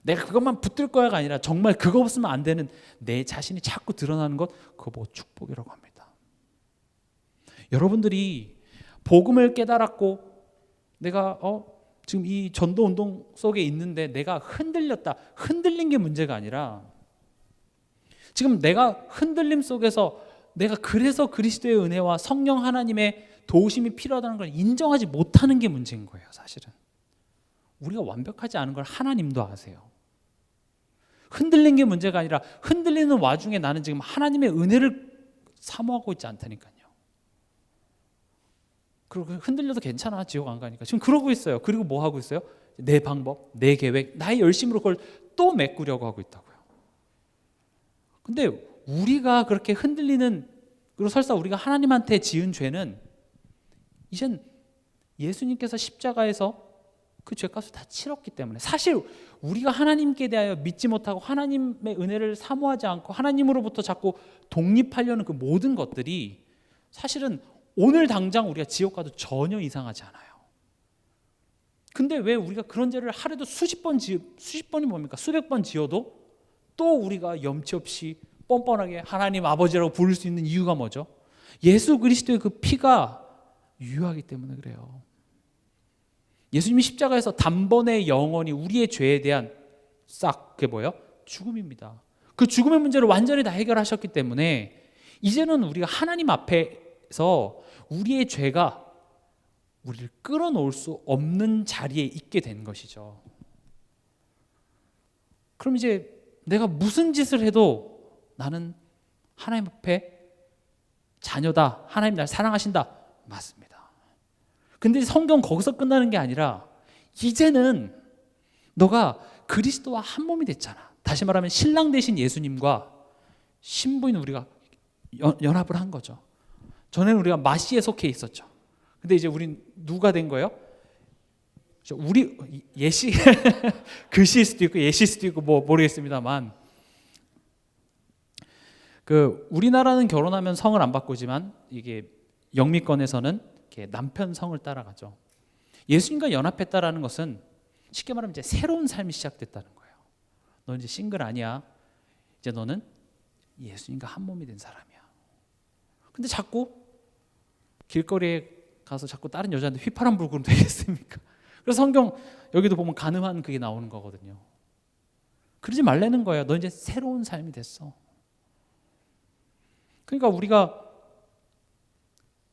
내가 그것만 붙들 거야가 아니라 정말 그거 없으면 안 되는 내 자신이 자꾸 드러나는 것, 그거 보고 축복이라고 합니다. 여러분들이 복음을 깨달았고 내가 지금 이 전도 운동 속에 있는데 내가 흔들린 게 문제가 아니라, 지금 내가 흔들림 속에서 내가 그래서 그리스도의 은혜와 성령 하나님의 도우심이 필요하다는 걸 인정하지 못하는 게 문제인 거예요. 사실은 우리가 완벽하지 않은 걸 하나님도 아세요. 흔들린 게 문제가 아니라, 흔들리는 와중에 나는 지금 하나님의 은혜를 사모하고 있지 않다니까요. 그리고 흔들려도 괜찮아, 지옥 안 가니까. 지금 그러고 있어요. 그리고 뭐 하고 있어요? 내 방법, 내 계획, 나의 열심으로 그걸 또 메꾸려고 하고 있다고요. 근데 우리가 그렇게 흔들리는, 그리고 설사 우리가 하나님한테 지은 죄는 이젠 예수님께서 십자가에서 그 죄값을 다 치렀기 때문에, 사실 우리가 하나님께 대하여 믿지 못하고 하나님의 은혜를 사모하지 않고 하나님으로부터 자꾸 독립하려는 그 모든 것들이 사실은 오늘 당장 우리가 지옥 가도 전혀 이상하지 않아요. 근데 왜 우리가 그런 죄를 하루에도 수십 번이 뭡니까? 수백 번 지어도 또 우리가 염치 없이 뻔뻔하게 하나님 아버지라고 부를 수 있는 이유가 뭐죠? 예수 그리스도의 그 피가 유효하기 때문에 그래요. 예수님이 십자가에서 단번에 영원히 우리의 죄에 대한 그게 뭐예요? 죽음입니다. 그 죽음의 문제를 완전히 다 해결하셨기 때문에 이제는 우리가 하나님 앞에서 우리의 죄가 우리를 끌어놓을 수 없는 자리에 있게 된 것이죠. 그럼 이제 내가 무슨 짓을 해도 나는 하나님 앞에 자녀다, 하나님 날 사랑하신다, 맞습니다. 근데 성경 거기서 끝나는 게 아니라, 이제는 너가 그리스도와 한 몸이 됐잖아. 다시 말하면 신랑 되신 예수님과 신부인 우리가 연합을 한 거죠. 전에는 우리가 마시에 속해 있었죠. 근데 이제 우린 누가 된 거예요? 우리 예시 글씨일 수도 있고 예시일 수도 있고 뭐 모르겠습니다만, 그 우리나라는 결혼하면 성을 안 바꾸지만 이게 영미권에서는 이렇게 남편 성을 따라가죠. 예수님과 연합했다라는 것은 쉽게 말하면 이제 새로운 삶이 시작됐다는 거예요. 너 이제 싱글 아니야. 이제 너는 예수님과 한 몸이 된 사람이야. 근데 자꾸 길거리에 가서 자꾸 다른 여자한테 휘파람 불고 그러면 되겠습니까? 그래서 성경 여기도 보면 간음한 그게 나오는 거거든요. 그러지 말라는 거예요. 너 이제 새로운 삶이 됐어. 그러니까 우리가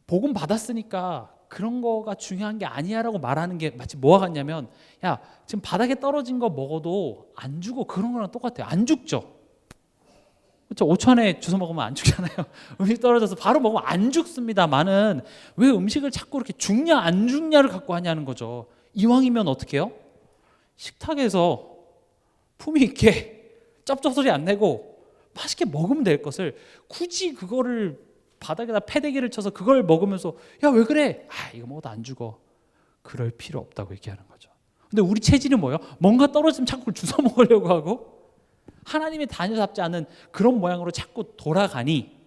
복음 받았으니까 그런 거가 중요한 게 아니야라고 말하는 게 마치 뭐와 같냐면, 야 지금 바닥에 떨어진 거 먹어도 안 죽어, 그런 거랑 똑같아요. 안 죽죠. 그렇죠. 5초 안에 주워 먹으면 안 죽잖아요. 음식 떨어져서 바로 먹으면 안 죽습니다만은, 왜 음식을 자꾸 이렇게 죽냐 안 죽냐를 갖고 하냐는 거죠. 이왕이면 어떻게 해요? 식탁에서 품위 있게 쩝쩝 소리 안 내고 맛있게 먹으면 될 것을, 굳이 그거를 바닥에다 패대기를 쳐서 그걸 먹으면서 야 왜 그래? 이거 먹어도 안 죽어. 그럴 필요 없다고 얘기하는 거죠. 근데 우리 체질이 뭐예요? 뭔가 떨어지면 자꾸 주워 먹으려고 하고 하나님의 다녀잡지 않은 그런 모양으로 자꾸 돌아가니,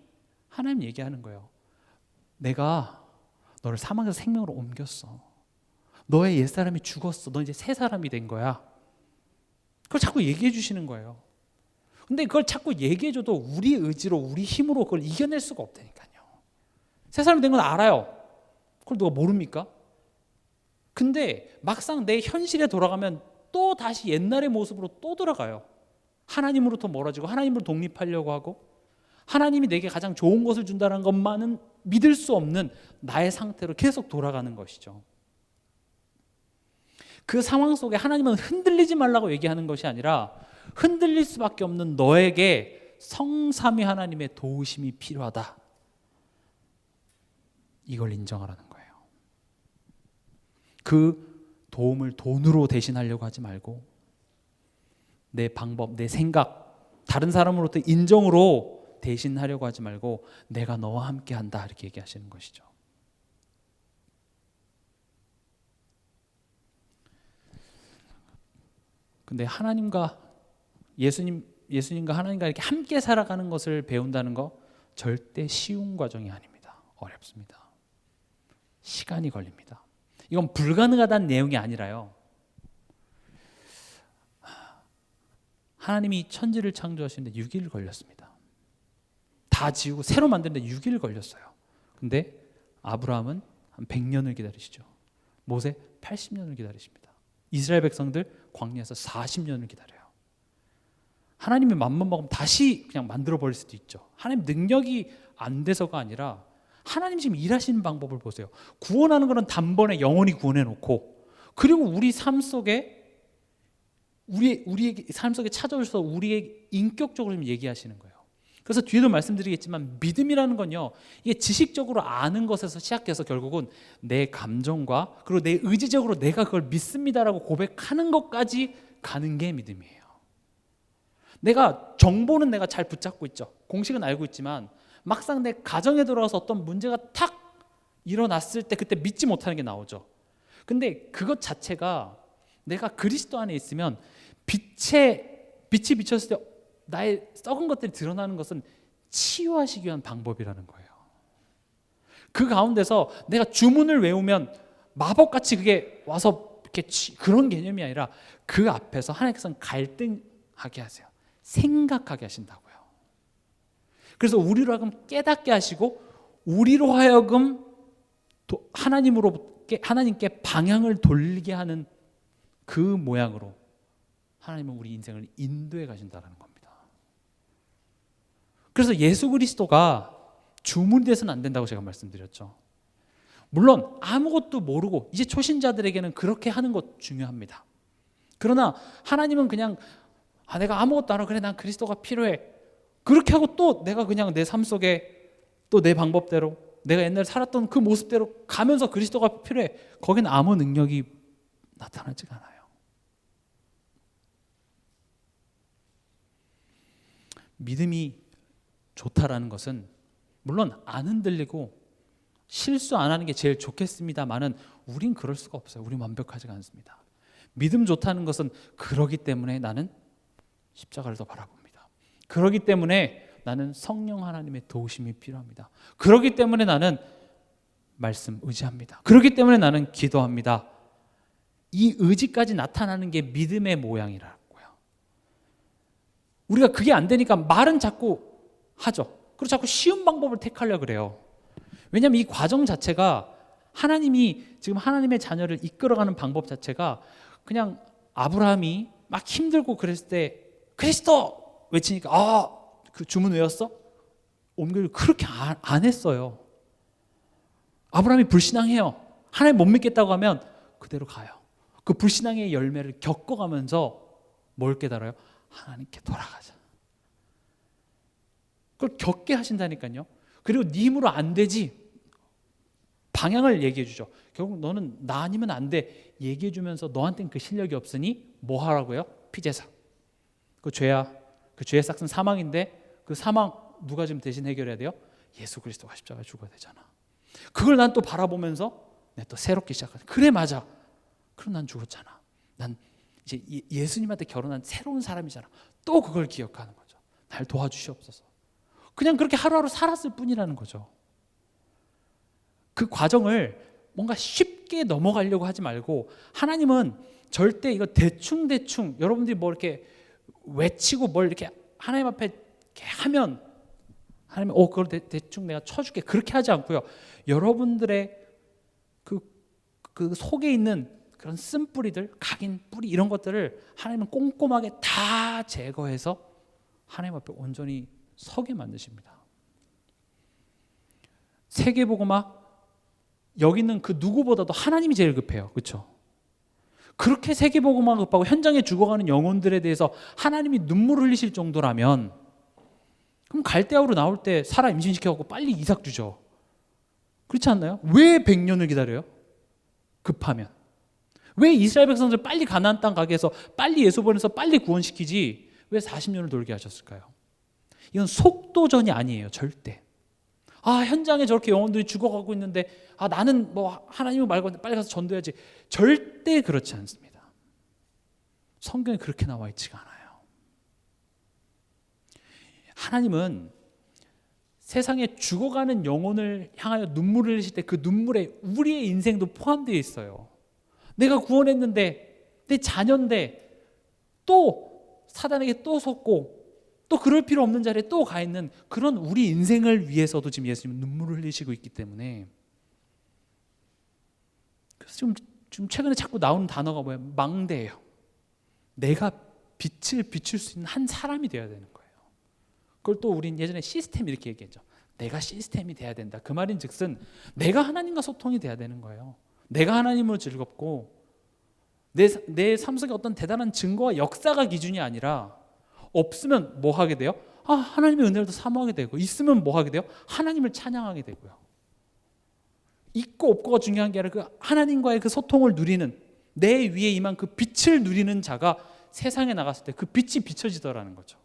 하나님 얘기하는 거예요. 내가 너를 사망에서 생명으로 옮겼어. 너의 옛사람이 죽었어. 너 이제 새 사람이 된 거야. 그걸 자꾸 얘기해 주시는 거예요. 근데 그걸 자꾸 얘기해 줘도 우리 의지로 우리 힘으로 그걸 이겨낼 수가 없다니까요. 새 사람이 된 건 알아요. 그걸 누가 모릅니까? 근데 막상 내 현실에 돌아가면 또 다시 옛날의 모습으로 또 돌아가요. 하나님으로부터 멀어지고 하나님으로 독립하려고 하고, 하나님이 내게 가장 좋은 것을 준다는 것만은 믿을 수 없는 나의 상태로 계속 돌아가는 것이죠. 그 상황 속에 하나님은 흔들리지 말라고 얘기하는 것이 아니라, 흔들릴 수밖에 없는 너에게 성삼위 하나님의 도우심이 필요하다. 이걸 인정하라는 거예요. 그 도움을 돈으로 대신하려고 하지 말고 내 방법, 내 생각, 다른 사람으로부터 인정으로 대신하려고 하지 말고 내가 너와 함께 한다 이렇게 얘기하시는 것이죠. 근데 하나님과 예수님과 하나님과 이렇게 함께 살아가는 것을 배운다는 거 절대 쉬운 과정이 아닙니다. 어렵습니다. 시간이 걸립니다. 이건 불가능하다는 내용이 아니라요. 하나님이 천지를 창조하시는데 6일 걸렸습니다. 다 지우고 새로 만드는데 6일 걸렸어요. 근데 아브라함은 한 100년을 기다리시죠. 모세 80년을 기다리십니다. 이스라엘 백성들 광야에서 40년을 기다려요. 하나님이 맘만 먹으면 다시 그냥 만들어 버릴 수도 있죠. 하나님 능력이 안 돼서가 아니라 하나님 지금 일하시는 방법을 보세요. 구원하는 것은 단번에 영원히 구원해 놓고, 그리고 우리 삶 속에 우리의 삶 속에 찾아오셔서 우리의 인격적으로 좀 얘기하시는 거예요. 그래서 뒤에도 말씀드리겠지만 믿음이라는 건요, 이게 지식적으로 아는 것에서 시작해서 결국은 내 감정과 그리고 내 의지적으로 내가 그걸 믿습니다라고 고백하는 것까지 가는 게 믿음이에요. 내가 정보는 내가 잘 붙잡고 있죠. 공식은 알고 있지만 막상 내 가정에 들어가서 어떤 문제가 탁 일어났을 때 그때 믿지 못하는 게 나오죠. 근데 그것 자체가 내가 그리스도 안에 있으면 빛이 비쳤을 때 나의 썩은 것들이 드러나는 것은 치유하시기 위한 방법이라는 거예요. 그 가운데서 내가 주문을 외우면 마법같이 그게 와서 이렇게 그런 개념이 아니라 그 앞에서 하나님께서는 갈등하게 하세요. 생각하게 하신다고요. 그래서 우리로 하여금 깨닫게 하시고 우리로 하여금 하나님께 방향을 돌리게 하는 그 모양으로 하나님은 우리 인생을 인도해 가신다는 겁니다. 그래서 예수 그리스도가 주문이 돼서는 안 된다고 제가 말씀드렸죠. 물론 아무것도 모르고 이제 초신자들에게는 그렇게 하는 것 중요합니다. 그러나 하나님은 그냥 내가 아무것도 안 하고 그래 난 그리스도가 필요해 그렇게 하고 또 내가 그냥 내 삶 속에 또 내 방법대로 내가 옛날에 살았던 그 모습대로 가면서 그리스도가 필요해, 거기는 아무 능력이 나타나지가 않아요. 믿음이 좋다라는 것은 물론 안 흔들리고 실수 안 하는 게 제일 좋겠습니다만은 우린 그럴 수가 없어요. 우린 완벽하지가 않습니다. 믿음 좋다는 것은 그러기 때문에 나는 십자가를 더 바라봅니다. 그러기 때문에 나는 성령 하나님의 도우심이 필요합니다. 그러기 때문에 나는 말씀 의지합니다. 그러기 때문에 나는 기도합니다. 이 의지까지 나타나는 게 믿음의 모양이라고요. 우리가 그게 안 되니까 말은 자꾸 하죠. 그리고 자꾸 쉬운 방법을 택하려고 그래요. 왜냐하면 이 과정 자체가 하나님이 지금 하나님의 자녀를 이끌어가는 방법 자체가 그냥 아브라함이 막 힘들고 그랬을 때 그리스도 외치니까 그 주문 외웠어? 옮기를 그렇게 안 했어요. 아브라함이 불신앙해요. 하나님 못 믿겠다고 하면 그대로 가요. 그 불신앙의 열매를 겪어가면서 뭘 깨달아요? 하나님께 돌아가자. 그걸 겪게 하신다니까요. 그리고 네 힘으로 안 되지. 방향을 얘기해 주죠. 결국 너는 나 아니면 안 돼. 얘기해 주면서 너한테는 그 실력이 없으니 뭐 하라고요? 피제사. 그 죄의 싹은 사망인데 그 사망 누가 지금 대신 해결해야 돼요? 예수 그리스도가 십자가에 죽어야 되잖아. 그걸 난 또 바라보면서 내가 또 새롭게 시작하자. 그래 맞아. 그럼 난 죽었잖아. 난 이제 예수님한테 결혼한 새로운 사람이잖아. 또 그걸 기억하는 거죠. 날 도와주시옵소서. 그냥 그렇게 하루하루 살았을 뿐이라는 거죠. 그 과정을 뭔가 쉽게 넘어가려고 하지 말고 하나님은 절대 이거 대충 여러분들이 뭐 이렇게 외치고 뭘 이렇게 하나님 앞에 이렇게 하면 하나님 그걸 대충 내가 쳐줄게 그렇게 하지 않고요. 여러분들의 그 속에 있는 그런 쓴뿌리들, 각인 뿌리 이런 것들을 하나님은 꼼꼼하게 다 제거해서 하나님 앞에 온전히 서게 만드십니다. 세계복음화 여기 있는 그 누구보다도 하나님이 제일 급해요. 그렇죠? 그렇게 세계복음화 급하고 현장에 죽어가는 영혼들에 대해서 하나님이 눈물을 흘리실 정도라면 그럼 갈대아우로 나올 때 사라 임신시켜갖고 빨리 이삭 주죠. 그렇지 않나요? 왜 100년을 기다려요? 급하면. 왜 이스라엘 백성들 빨리 가나안 땅 가게 해서 빨리 예수 보내서 빨리 구원시키지 왜 40년을 돌게 하셨을까요? 이건 속도전이 아니에요. 절대. 현장에 저렇게 영혼들이 죽어가고 있는데 나는 뭐 하나님을 말고 빨리 가서 전도해야지. 절대 그렇지 않습니다. 성경에 그렇게 나와 있지가 않아요. 하나님은 세상에 죽어가는 영혼을 향하여 눈물을 흘리실 때 그 눈물에 우리의 인생도 포함되어 있어요. 내가 구원했는데 내 자녀인데 또 사단에게 또 속고 또 그럴 필요 없는 자리에 또 가 있는 그런 우리 인생을 위해서도 지금 예수님은 눈물을 흘리시고 있기 때문에, 그래서 지금 최근에 자꾸 나오는 단어가 뭐예요? 망대예요. 내가 빛을 비출 수 있는 한 사람이 되어야 되는 거예요. 그걸 또 우린 예전에 시스템 이렇게 얘기했죠. 내가 시스템이 돼야 된다. 그 말인 즉슨 내가 하나님과 소통이 돼야 되는 거예요. 내가 하나님으로 즐겁고 내 삶 속에 어떤 대단한 증거와 역사가 기준이 아니라 없으면 뭐 하게 돼요? 하나님의 은혜를 더 사모하게 되고, 있으면 뭐 하게 돼요? 하나님을 찬양하게 되고요. 있고 없고가 중요한 게 아니라 그 하나님과의 그 소통을 누리는, 내 위에 임한 그 빛을 누리는 자가 세상에 나갔을 때 그 빛이 비춰지더라는 거죠.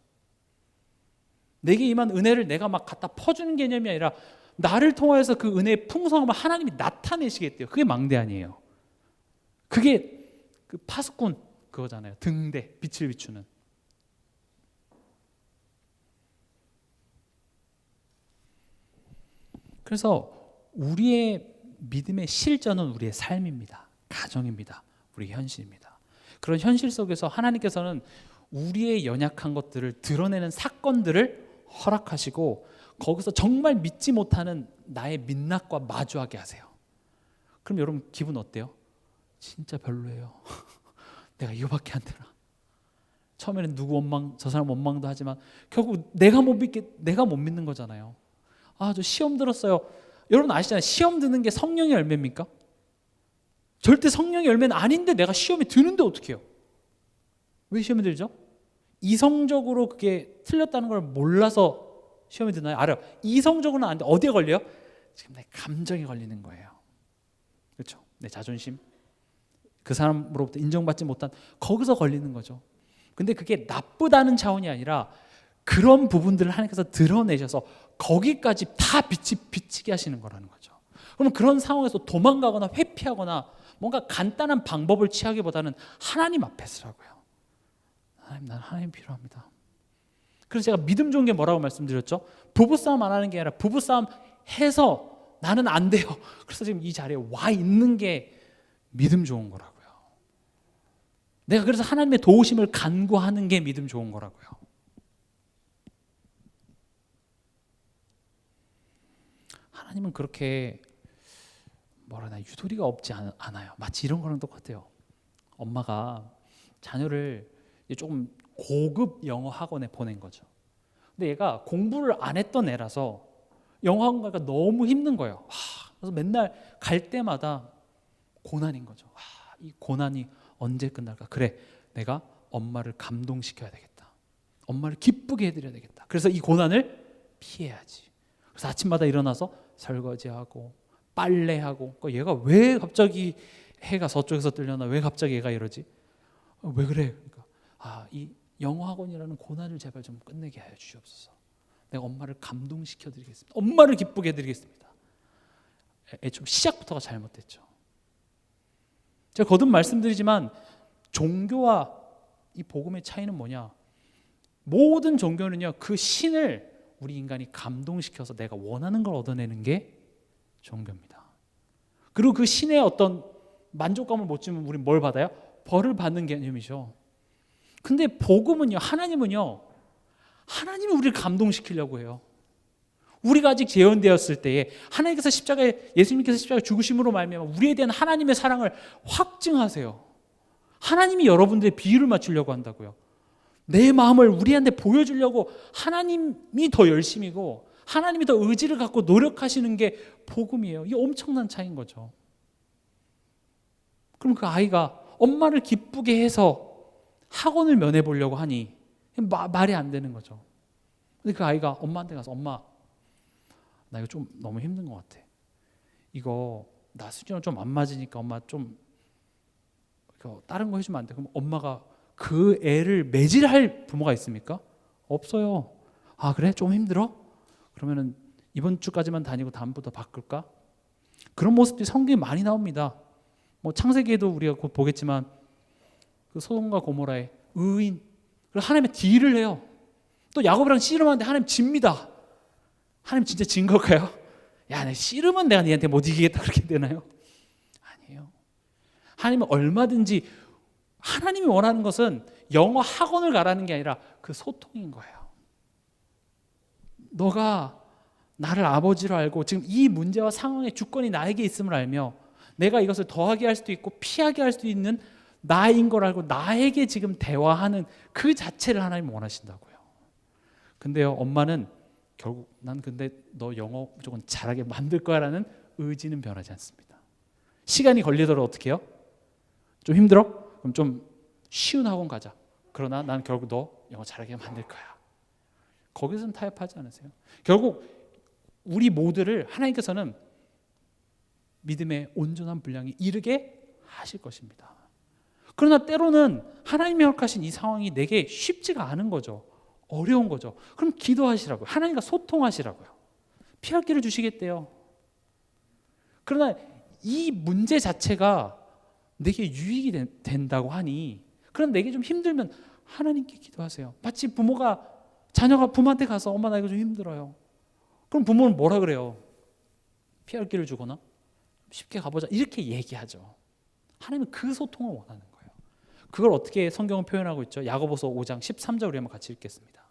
내게 임한 은혜를 내가 막 갖다 퍼주는 개념이 아니라 나를 통하여서 그 은혜의 풍성함을 하나님이 나타내시겠대요. 그게 망대 아니에요. 그게 그 파수꾼 그거잖아요. 등대, 빛을 비추는. 그래서 우리의 믿음의 실전은 우리의 삶입니다. 가정입니다. 우리의 현실입니다. 그런 현실 속에서 하나님께서는 우리의 연약한 것들을 드러내는 사건들을 허락하시고 거기서 정말 믿지 못하는 나의 민낯과 마주하게 하세요. 그럼 여러분 기분 어때요? 진짜 별로예요. 내가 이거밖에 안 되나? 처음에는 누구 원망, 저 사람 원망도 하지만 결국 내가 못 믿는 거잖아요. 저 시험 들었어요. 여러분 아시잖아요. 시험 드는 게 성령의 열매입니까? 절대 성령의 열매는 아닌데 내가 시험에 드는데 어떻게 해요? 왜 시험에 들죠? 이성적으로 그게 틀렸다는 걸 몰라서 시험에 드나요? 알아요. 이성적으로는 아닌데 어디에 걸려요? 지금 내 감정에 걸리는 거예요. 그렇죠? 내 자존심, 그 사람으로부터 인정받지 못한 거기서 걸리는 거죠. 근데 그게 나쁘다는 차원이 아니라 그런 부분들을 하나님께서 드러내셔서 거기까지 다 빛이 비치게 하시는 거라는 거죠. 그러면 그런 상황에서 도망가거나 회피하거나 뭔가 간단한 방법을 취하기보다는 하나님 앞에 서라고요. 하나님, 나는 하나님 필요합니다. 그래서 제가 믿음 좋은 게 뭐라고 말씀드렸죠? 부부싸움 안 하는 게 아니라 부부싸움 해서 나는 안 돼요. 그래서 지금 이 자리에 와 있는 게 믿음 좋은 거라고요. 내가 그래서 하나님의 도우심을 간구하는 게 믿음 좋은 거라고요. 하나님은 그렇게 유도리가 없지 않아요. 마치 이런 거랑 똑같아요. 엄마가 자녀를 조금 고급 영어 학원에 보낸 거죠. 근데 얘가 공부를 안 했던 애라서 영어 학원 가기가 너무 힘든 거예요. 그래서 맨날 갈 때마다 고난인 거죠. 이 고난이 언제 끝날까? 그래, 내가 엄마를 감동시켜야 되겠다. 엄마를 기쁘게 해드려야 되겠다. 그래서 이 고난을 피해야지. 그래서 아침마다 일어나서 설거지하고 빨래하고, 얘가 왜 갑자기 해가 서쪽에서 뜨려나? 왜 갑자기 얘가 이러지? 왜 그래? 그러니까 이 영어 학원이라는 고난을 제발 좀 끝내게 하여 주시옵소서. 내가 엄마를 감동시켜 드리겠습니다. 엄마를 기쁘게 해드리겠습니다. 애초에 시작부터가 잘못됐죠. 제가 거듭 말씀드리지만 종교와 이 복음의 차이는 뭐냐? 모든 종교는요, 그 신을 우리 인간이 감동시켜서 내가 원하는 걸 얻어내는 게 종교입니다. 그리고 그 신의 어떤 만족감을 못 주면 우리는 뭘 받아요? 벌을 받는 개념이죠. 근데 복음은요, 하나님은요, 하나님이 우리를 감동시키려고 해요. 우리가 아직 재현되었을 때에 하나님께서 예수님께서 십자가에 죽으심으로 말미암아 우리에 대한 하나님의 사랑을 확증하세요. 하나님이 여러분들의 비유를 맞추려고 한다고요. 내 마음을 우리한테 보여주려고 하나님이 더 열심이고 하나님이 더 의지를 갖고 노력하시는 게 복음이에요. 이게 엄청난 차이인 거죠. 그럼 그 아이가 엄마를 기쁘게 해서 학원을 면해 보려고 하니 말이 안 되는 거죠. 근데 그 아이가 엄마한테 가서 엄마, 나 이거 좀 너무 힘든 것 같아. 이거 나 수준은 좀 안 맞으니까 엄마 좀 다른 거 해주면 안 돼? 그럼 엄마가 그 애를 매질할 부모가 있습니까? 없어요. 아 그래? 좀 힘들어? 그러면은 이번 주까지만 다니고 다음부터 바꿀까? 그런 모습들이 성경에 많이 나옵니다. 뭐 창세기에도 우리가 곧 보겠지만 그 소돔과 고모라의 의인, 그리고 하나님의 딜을 해요. 또 야곱이랑 씨름하는데 하나님 집니다. 하나님 진짜 진 걸까요? 야, 내 씨름은 내가 니한테 못 이기겠다 그렇게 되나요? 아니에요. 하나님은 얼마든지, 하나님이 원하는 것은 영어 학원을 가라는 게 아니라 그 소통인 거예요. 너가 나를 아버지로 알고 지금 이 문제와 상황의 주권이 나에게 있음을 알며 내가 이것을 더하게 할 수도 있고 피하게 할 수도 있는 나인 걸 알고 나에게 지금 대화하는 그 자체를 하나님 원하신다고요. 근데요, 엄마는 결국 난 근데 너 영어 무조건 잘하게 만들 거야 라는 의지는 변하지 않습니다. 시간이 걸리더라도 어떻게 해요? 좀 힘들어? 그럼 좀 쉬운 학원 가자. 그러나 난 결국 너 영어 잘하게 만들 거야. 거기서는 타협하지 않으세요. 결국 우리 모두를 하나님께서는 믿음의 온전한 분량에 이르게 하실 것입니다. 그러나 때로는 하나님이 허락하신 이 상황이 내게 쉽지가 않은 거죠. 어려운 거죠. 그럼 기도하시라고요. 하나님과 소통하시라고요. 피할 길을 주시겠대요. 그러나 이 문제 자체가 내게 유익이 된다고 하니, 그럼 내게 좀 힘들면 하나님께 기도하세요. 마치 자녀가 부모한테 가서 엄마 나 이거 좀 힘들어요. 그럼 부모는 뭐라 그래요? 피할 길을 주거나 쉽게 가보자 이렇게 얘기하죠. 하나님은 그 소통을 원하는 거예요. 그걸 어떻게 성경은 표현하고 있죠? 야고보서 5장 13절 우리 한번 같이 읽겠습니다.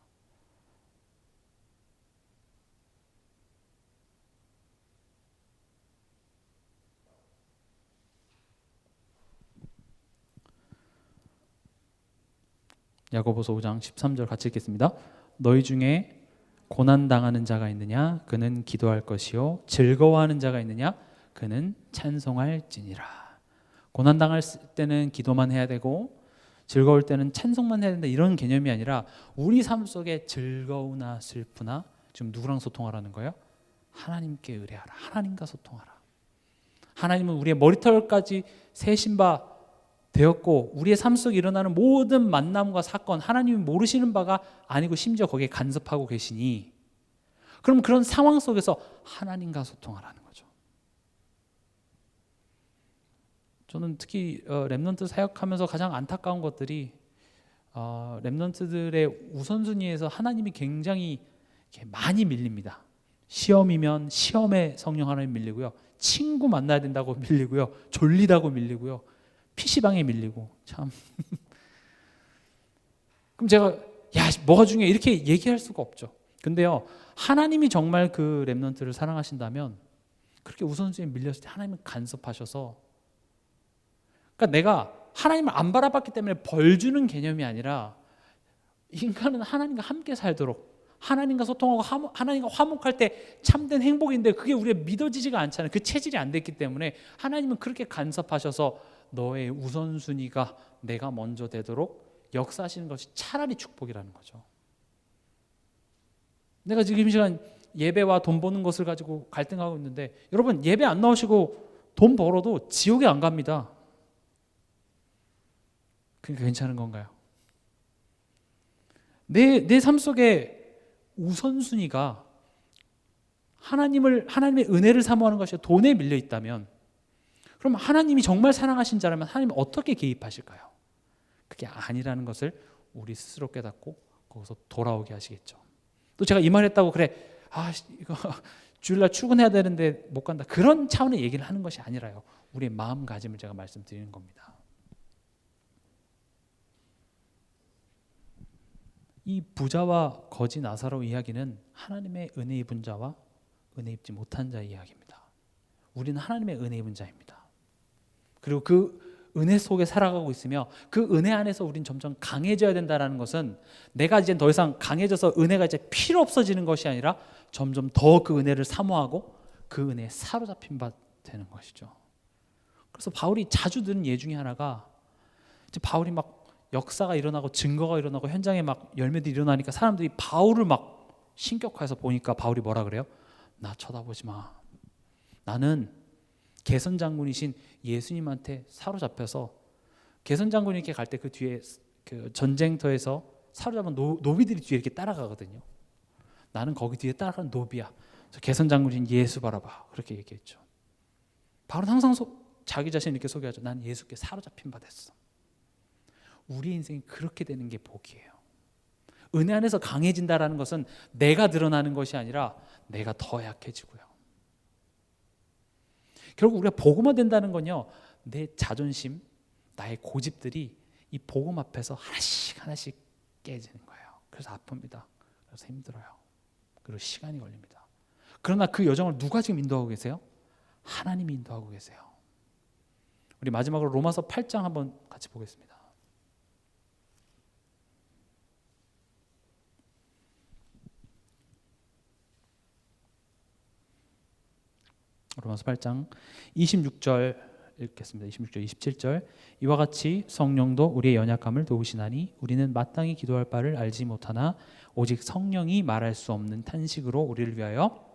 야고보서 5장 13절 같이 읽겠습니다. 너희 중에 고난당하는 자가 있느냐? 그는 기도할 것이요. 즐거워하는 자가 있느냐? 그는 찬송할지니라. 고난당할 때는 기도만 해야 되고 즐거울 때는 찬송만 해야 된다 이런 개념이 아니라 우리 삶 속에 즐거우나 슬프나 지금 누구랑 소통하라는 거예요? 하나님께 의뢰하라. 하나님과 소통하라. 하나님은 우리의 머리털까지 세신 바 되었고 우리의 삶 속에 일어나는 모든 만남과 사건 하나님이 모르시는 바가 아니고 심지어 거기에 간섭하고 계시니, 그럼 그런 상황 속에서 하나님과 소통하라는 거죠. 저는 특히 렘넌트 사역하면서 가장 안타까운 것들이 렘넌트들의 우선순위에서 하나님이 굉장히 많이 밀립니다. 시험이면 시험에 성령 하나님 밀리고요. 친구 만나야 된다고 밀리고요. 졸리다고 밀리고요. PC방에 밀리고 참. 그럼 제가 야 뭐가 중요해 이렇게 얘기할 수가 없죠. 근데요, 하나님이 정말 그 렘넌트를 사랑하신다면 그렇게 우선순위에 밀렸을 때 하나님은 간섭하셔서, 그러니까 내가 하나님을 안 바라봤기 때문에 벌 주는 개념이 아니라 인간은 하나님과 함께 살도록 하나님과 소통하고 하나님과 화목할 때 참된 행복인데 그게 우리가 믿어지지가 않잖아요. 그 체질이 안 됐기 때문에 하나님은 그렇게 간섭하셔서 너의 우선순위가 내가 먼저 되도록 역사하시는 것이 차라리 축복이라는 거죠. 내가 지금 이 시간 예배와 돈 버는 것을 가지고 갈등하고 있는데 여러분 예배 안 나오시고 돈 벌어도 지옥에 안 갑니다. 그러니까 괜찮은 건가요? 내 삶 속에 우선순위가 하나님의 은혜를 사모하는 것이 돈에 밀려 있다면, 그럼 하나님이 정말 사랑하신 자라면 하나님은 어떻게 개입하실까요? 그게 아니라는 것을 우리 스스로 깨닫고 거기서 돌아오게 하시겠죠. 또 제가 이 말 했다고 그래 이거 주일날 출근해야 되는데 못 간다 그런 차원의 얘기를 하는 것이 아니라요, 우리의 마음가짐을 제가 말씀드리는 겁니다. 이 부자와 거지 나사로 이야기는 하나님의 은혜 입은 자와 은혜 입지 못한 자의 이야기입니다. 우리는 하나님의 은혜 입은 자입니다. 그리고 그 은혜 속에 살아가고 있으며 그 은혜 안에서 우리는 점점 강해져야 된다는 것은 내가 이제 더 이상 강해져서 은혜가 이제 필요 없어지는 것이 아니라 점점 더 그 은혜를 사모하고 그 은혜에 사로잡힌 바 되는 것이죠. 그래서 바울이 자주 드는 예 중에 하나가, 이제 바울이 막 역사가 일어나고 증거가 일어나고 현장에 막 열매들이 일어나니까 사람들이 바울을 막 신격화해서 보니까 바울이 뭐라 그래요? 나 쳐다보지 마. 나는 개선 장군이신 예수님한테 사로잡혀서 개선 장군이 이렇게 갈 때 그 뒤에 그 전쟁터에서 사로잡은 노비들이 뒤에 이렇게 따라가거든요. 나는 거기 뒤에 따라가는 노비야. 저 개선 장군인 예수 바라봐. 그렇게 얘기했죠. 바울은 항상 자기 자신을 이렇게 소개하죠. 난 예수께 사로잡힌 바 됐어. 우리 인생이 그렇게 되는 게 복이에요. 은혜 안에서 강해진다라는 것은 내가 드러나는 것이 아니라 내가 더 약해지고요. 결국 우리가 복음화 된다는 건요, 내 자존심, 나의 고집들이 이 복음 앞에서 하나씩 하나씩 깨지는 거예요. 그래서 아픕니다. 그래서 힘들어요. 그리고 시간이 걸립니다. 그러나 그 여정을 누가 지금 인도하고 계세요? 하나님이 인도하고 계세요. 우리 마지막으로 로마서 8장 한번 같이 보겠습니다. 로마서 8장 26절 읽겠습니다. 26절 27절 이와 같이 성령도 우리의 연약함을 도우시나니 우리는 마땅히 기도할 바를 알지 못하나 오직 성령이 말할 수 없는 탄식으로 우리를 위하여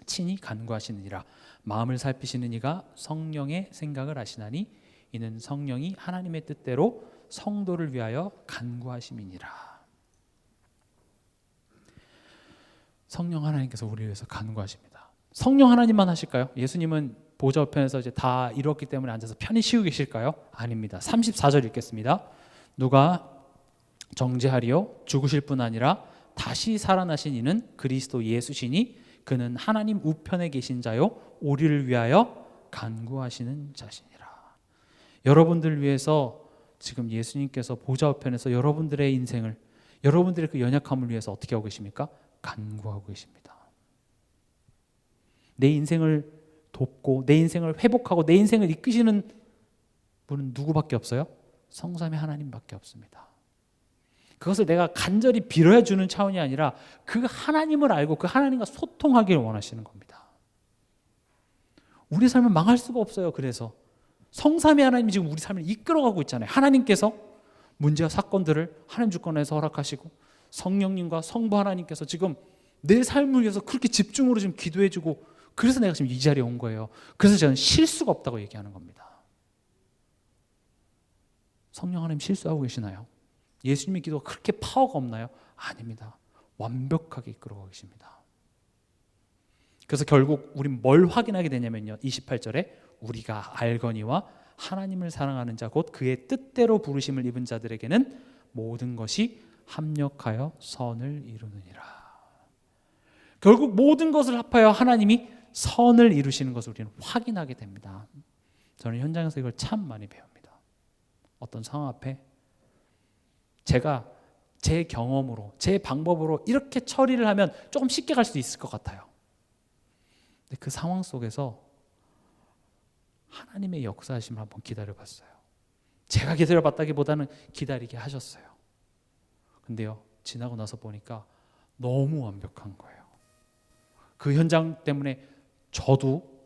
친히 간구하시느니라. 마음을 살피시는 이가 성령의 생각을 아시나니 이는 성령이 하나님의 뜻대로 성도를 위하여 간구하심이니라. 성령 하나님께서 우리를 위해서 간구하십니다. 성령 하나님만 하실까요? 예수님은 보좌 우편에서 이제 다 이뤘기 때문에 앉아서 편히 쉬고 계실까요? 아닙니다. 34절 읽겠습니다. 누가 정죄하리요? 죽으실 뿐 아니라 다시 살아나신 이는 그리스도 예수시니 그는 하나님 우편에 계신 자요 우리를 위하여 간구하시는 자시니라. 여러분들 위해서 지금 예수님께서 보좌 우편에서 여러분들의 인생을, 여러분들의 그 연약함을 위해서 어떻게 하고 계십니까? 간구하고 계십니다. 내 인생을 돕고 내 인생을 회복하고 내 인생을 이끄시는 분은 누구밖에 없어요? 성삼위 하나님밖에 없습니다. 그것을 내가 간절히 빌어야 주는 차원이 아니라 그 하나님을 알고 그 하나님과 소통하기를 원하시는 겁니다. 우리 삶은 망할 수가 없어요. 그래서 성삼위 하나님이 지금 우리 삶을 이끌어가고 있잖아요. 하나님께서 문제와 사건들을 하나님 주권에서 허락하시고 성령님과 성부 하나님께서 지금 내 삶을 위해서 그렇게 집중으로 지금 기도해주고, 그래서 내가 지금 이 자리에 온 거예요. 그래서 저는 실수가 없다고 얘기하는 겁니다. 성령 하나님 실수하고 계시나요? 예수님의 기도가 그렇게 파워가 없나요? 아닙니다. 완벽하게 이끌어가고 계십니다. 그래서 결국 우린 뭘 확인하게 되냐면요, 28절에 우리가 알거니와 하나님을 사랑하는 자 곧 그의 뜻대로 부르심을 입은 자들에게는 모든 것이 합력하여 선을 이루느니라. 결국 모든 것을 합하여 하나님이 선을 이루시는 것을 우리는 확인하게 됩니다. 저는 현장에서 이걸 참 많이 배웁니다. 어떤 상황 앞에 제가 제 경험으로 제 방법으로 이렇게 처리를 하면 조금 쉽게 갈 수 있을 것 같아요. 근데 그 상황 속에서 하나님의 역사하심을 한번 기다려봤어요. 제가 기다려봤다기보다는 기다리게 하셨어요. 근데요, 지나고 나서 보니까 너무 완벽한 거예요. 그 현장 때문에 저도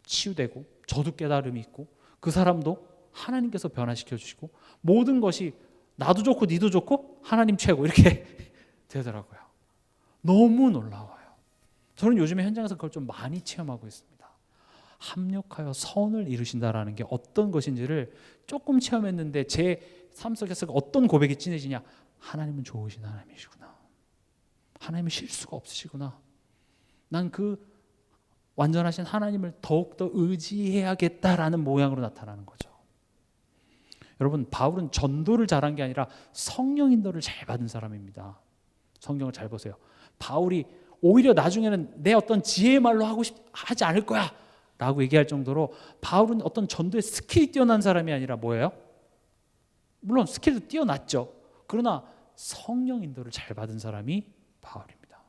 치유되고 저도 깨달음이 있고 그 사람도 하나님께서 변화시켜 주시고 모든 것이 나도 좋고 니도 좋고 하나님 최고 이렇게 되더라고요. 너무 놀라워요. 저는 요즘에 현장에서 그걸 좀 많이 체험하고 있습니다. 합력하여 선을 이루신다라는 게 어떤 것인지를 조금 체험했는데 제 삶 속에서 어떤 고백이 진해지냐, 하나님은 좋으신 하나님이시구나, 하나님은 실수가 없으시구나, 난 그 완전하신 하나님을 더욱더 의지해야겠다라는 모양으로 나타나는 거죠. 여러분, 바울은 전도를 잘한 게 아니라 성령 인도를 잘 받은 사람입니다. 성경을 잘 보세요. 바울이 오히려 나중에는 내 어떤 지혜의 말로 하지 않을 거야 라고 얘기할 정도로 바울은 어떤 전도의 스킬이 뛰어난 사람이 아니라 뭐예요? 물론 스킬도 뛰어났죠. 그러나 성령 인도를 잘 받은 사람이 바울입니다.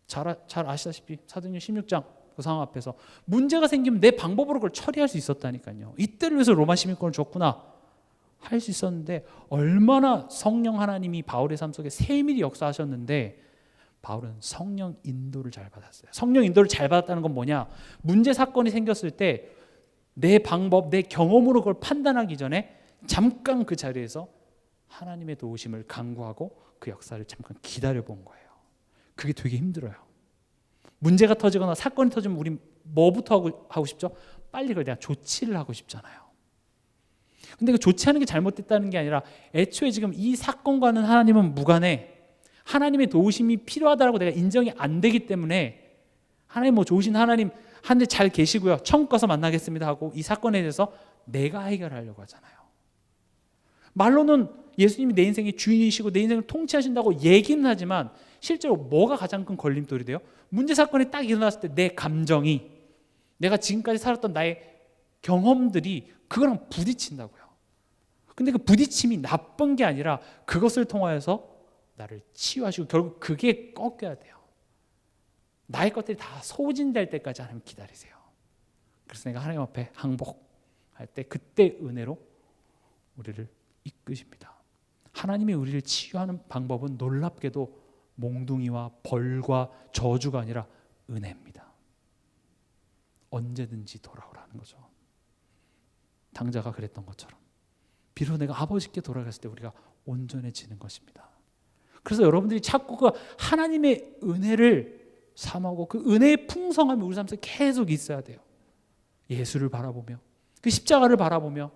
잘 아시다시피 사도행전 16장 그 상황 앞에서 문제가 생기면 내 방법으로 그걸 처리할 수 있었다니까요. 이때를 위해서 로마 시민권을 줬구나 할 수 있었는데, 얼마나 성령 하나님이 바울의 삶 속에 세밀히 역사하셨는데 바울은 성령 인도를 잘 받았어요. 성령 인도를 잘 받았다는 건 뭐냐, 문제 사건이 생겼을 때 내 방법, 내 경험으로 그걸 판단하기 전에 잠깐 그 자리에서 하나님의 도우심을 간구하고 그 역사를 잠깐 기다려본 거예요. 그게 되게 힘들어요. 문제가 터지거나 사건이 터지면 우린 뭐부터 하고 싶죠? 빨리 그걸 내가 조치를 하고 싶잖아요. 근데 그 조치하는 게 잘못됐다는 게 아니라 애초에 지금 이 사건과는 하나님은 무관해. 하나님의 도우심이 필요하다라고 내가 인정이 안 되기 때문에 하나님 뭐 좋으신 하나님 하늘에 잘 계시고요, 천국 가서 만나겠습니다 하고 이 사건에 대해서 내가 해결하려고 하잖아요. 말로는 예수님이 내 인생의 주인이시고 내 인생을 통치하신다고 얘기는 하지만 실제로 뭐가 가장 큰 걸림돌이 돼요? 문제 사건이 딱 일어났을 때 내 감정이, 내가 지금까지 살았던 나의 경험들이 그거랑 부딪힌다고요. 근데 그 부딪힘이 나쁜 게 아니라 그것을 통하여서 나를 치유하시고 결국 그게 꺾여야 돼요. 나의 것들이 다 소진될 때까지 하나님 기다리세요. 그래서 내가 하나님 앞에 항복할 때 그때 은혜로 우리를 이끄십니다. 하나님이 우리를 치유하는 방법은 놀랍게도 몽둥이와 벌과 저주가 아니라 은혜입니다. 언제든지 돌아오라는 거죠. 당자가 그랬던 것처럼 비로소 내가 아버지께 돌아갔을 때 우리가 온전해지는 것입니다. 그래서 여러분들이 자꾸 그 하나님의 은혜를 삼하고 그 은혜의 풍성함이 우리 삶 속에 계속 있어야 돼요. 예수를 바라보며 그 십자가를 바라보며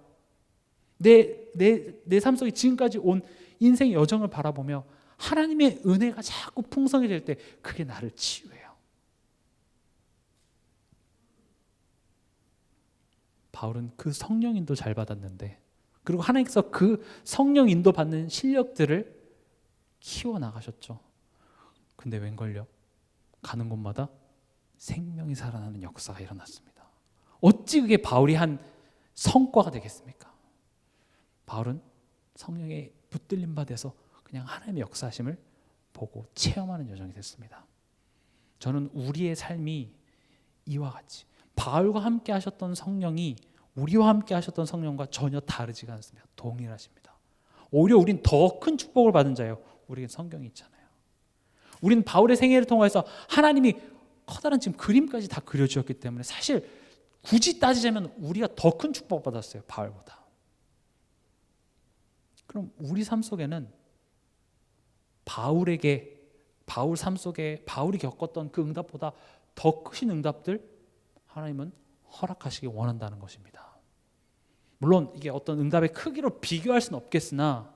내 삶 속에 지금까지 온 인생의 여정을 바라보며 하나님의 은혜가 자꾸 풍성해질 때 그게 나를 치유해요. 바울은 그 성령 인도 잘 받았는데, 그리고 하나님께서 그 성령 인도 받는 실력들을 키워나가셨죠. 근데 웬걸요? 가는 곳마다 생명이 살아나는 역사가 일어났습니다. 어찌 그게 바울이 한 성과가 되겠습니까? 바울은 성령에 붙들림 받아서 그냥 하나님의 역사하심을 보고 체험하는 여정이 됐습니다. 저는 우리의 삶이 이와 같이 바울과 함께 하셨던 성령이 우리와 함께 하셨던 성령과 전혀 다르지가 않습니다. 동일하십니다. 오히려 우린 더 큰 축복을 받은 자예요. 우리에게 성경이 있잖아요. 우린 바울의 생애를 통해서 하나님이 커다란 지금 그림까지 다 그려주었기 때문에 사실 굳이 따지자면 우리가 더 큰 축복을 받았어요. 바울보다. 그럼 우리 삶 속에는 바울 삶 속에 바울이 겪었던 그 응답보다 더 크신 응답들 하나님은 허락하시기 원한다는 것입니다. 물론 이게 어떤 응답의 크기로 비교할 수는 없겠으나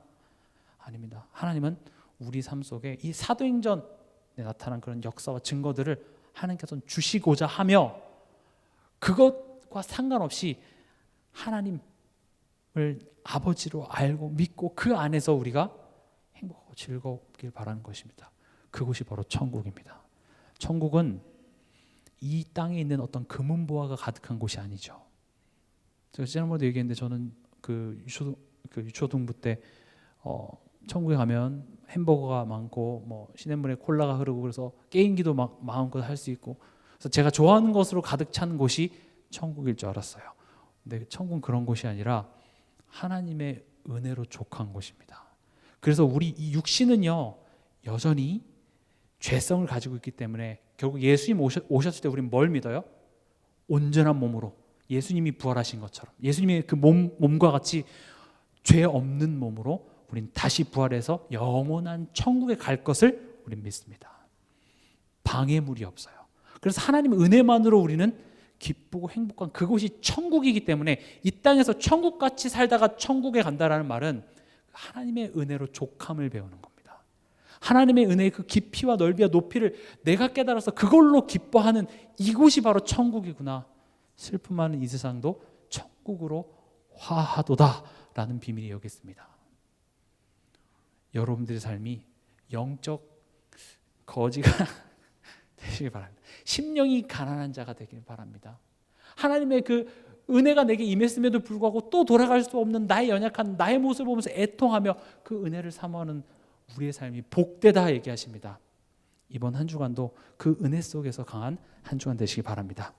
아닙니다. 하나님은 우리 삶 속에 이 사도행전에 나타난 그런 역사와 증거들을 하나님께서는 주시고자 하며 그것과 상관없이 하나님을 아버지로 알고 믿고 그 안에서 우리가 행복하고 즐겁길 바라는 것입니다. 그곳이 바로 천국입니다. 천국은 이 땅에 있는 어떤 금은보화가 가득한 곳이 아니죠. 제가 지난번에도 얘기했는데 저는 그 유초등부 때 천국에 가면 햄버거가 많고 뭐 시냇물에 콜라가 흐르고 그래서 게임기도 막 마음껏 할 수 있고 그래서 제가 좋아하는 것으로 가득 찬 곳이 천국일 줄 알았어요. 근데 천국은 그런 곳이 아니라 하나님의 은혜로 족한 곳입니다. 그래서 우리 이 육신은요 여전히 죄성을 가지고 있기 때문에 결국 예수님 오셨을 때 우리는 뭘 믿어요? 온전한 몸으로 예수님이 부활하신 것처럼 예수님의 그 몸과 같이 죄 없는 몸으로 우린 다시 부활해서 영원한 천국에 갈 것을 우린 믿습니다. 방해물이 없어요. 그래서 하나님의 은혜만으로 우리는 기쁘고 행복한 그곳이 천국이기 때문에 이 땅에서 천국같이 살다가 천국에 간다라는 말은 하나님의 은혜로 족함을 배우는 겁니다. 하나님의 은혜의 그 깊이와 넓이와 높이를 내가 깨달아서 그걸로 기뻐하는 이곳이 바로 천국이구나. 슬픔 많은 이 세상도 천국으로 화하도다라는 비밀이 여기 있습니다. 여러분들의 삶이 영적 거지가 되시길 바랍니다. 심령이 가난한 자가 되길 바랍니다. 하나님의 그 은혜가 내게 임했음에도 불구하고 또 돌아갈 수 없는 나의 연약한 나의 모습을 보면서 애통하며 그 은혜를 사모하는 우리의 삶이 복되다 얘기하십니다. 이번 한 주간도 그 은혜 속에서 강한 한 주간 되시기 바랍니다.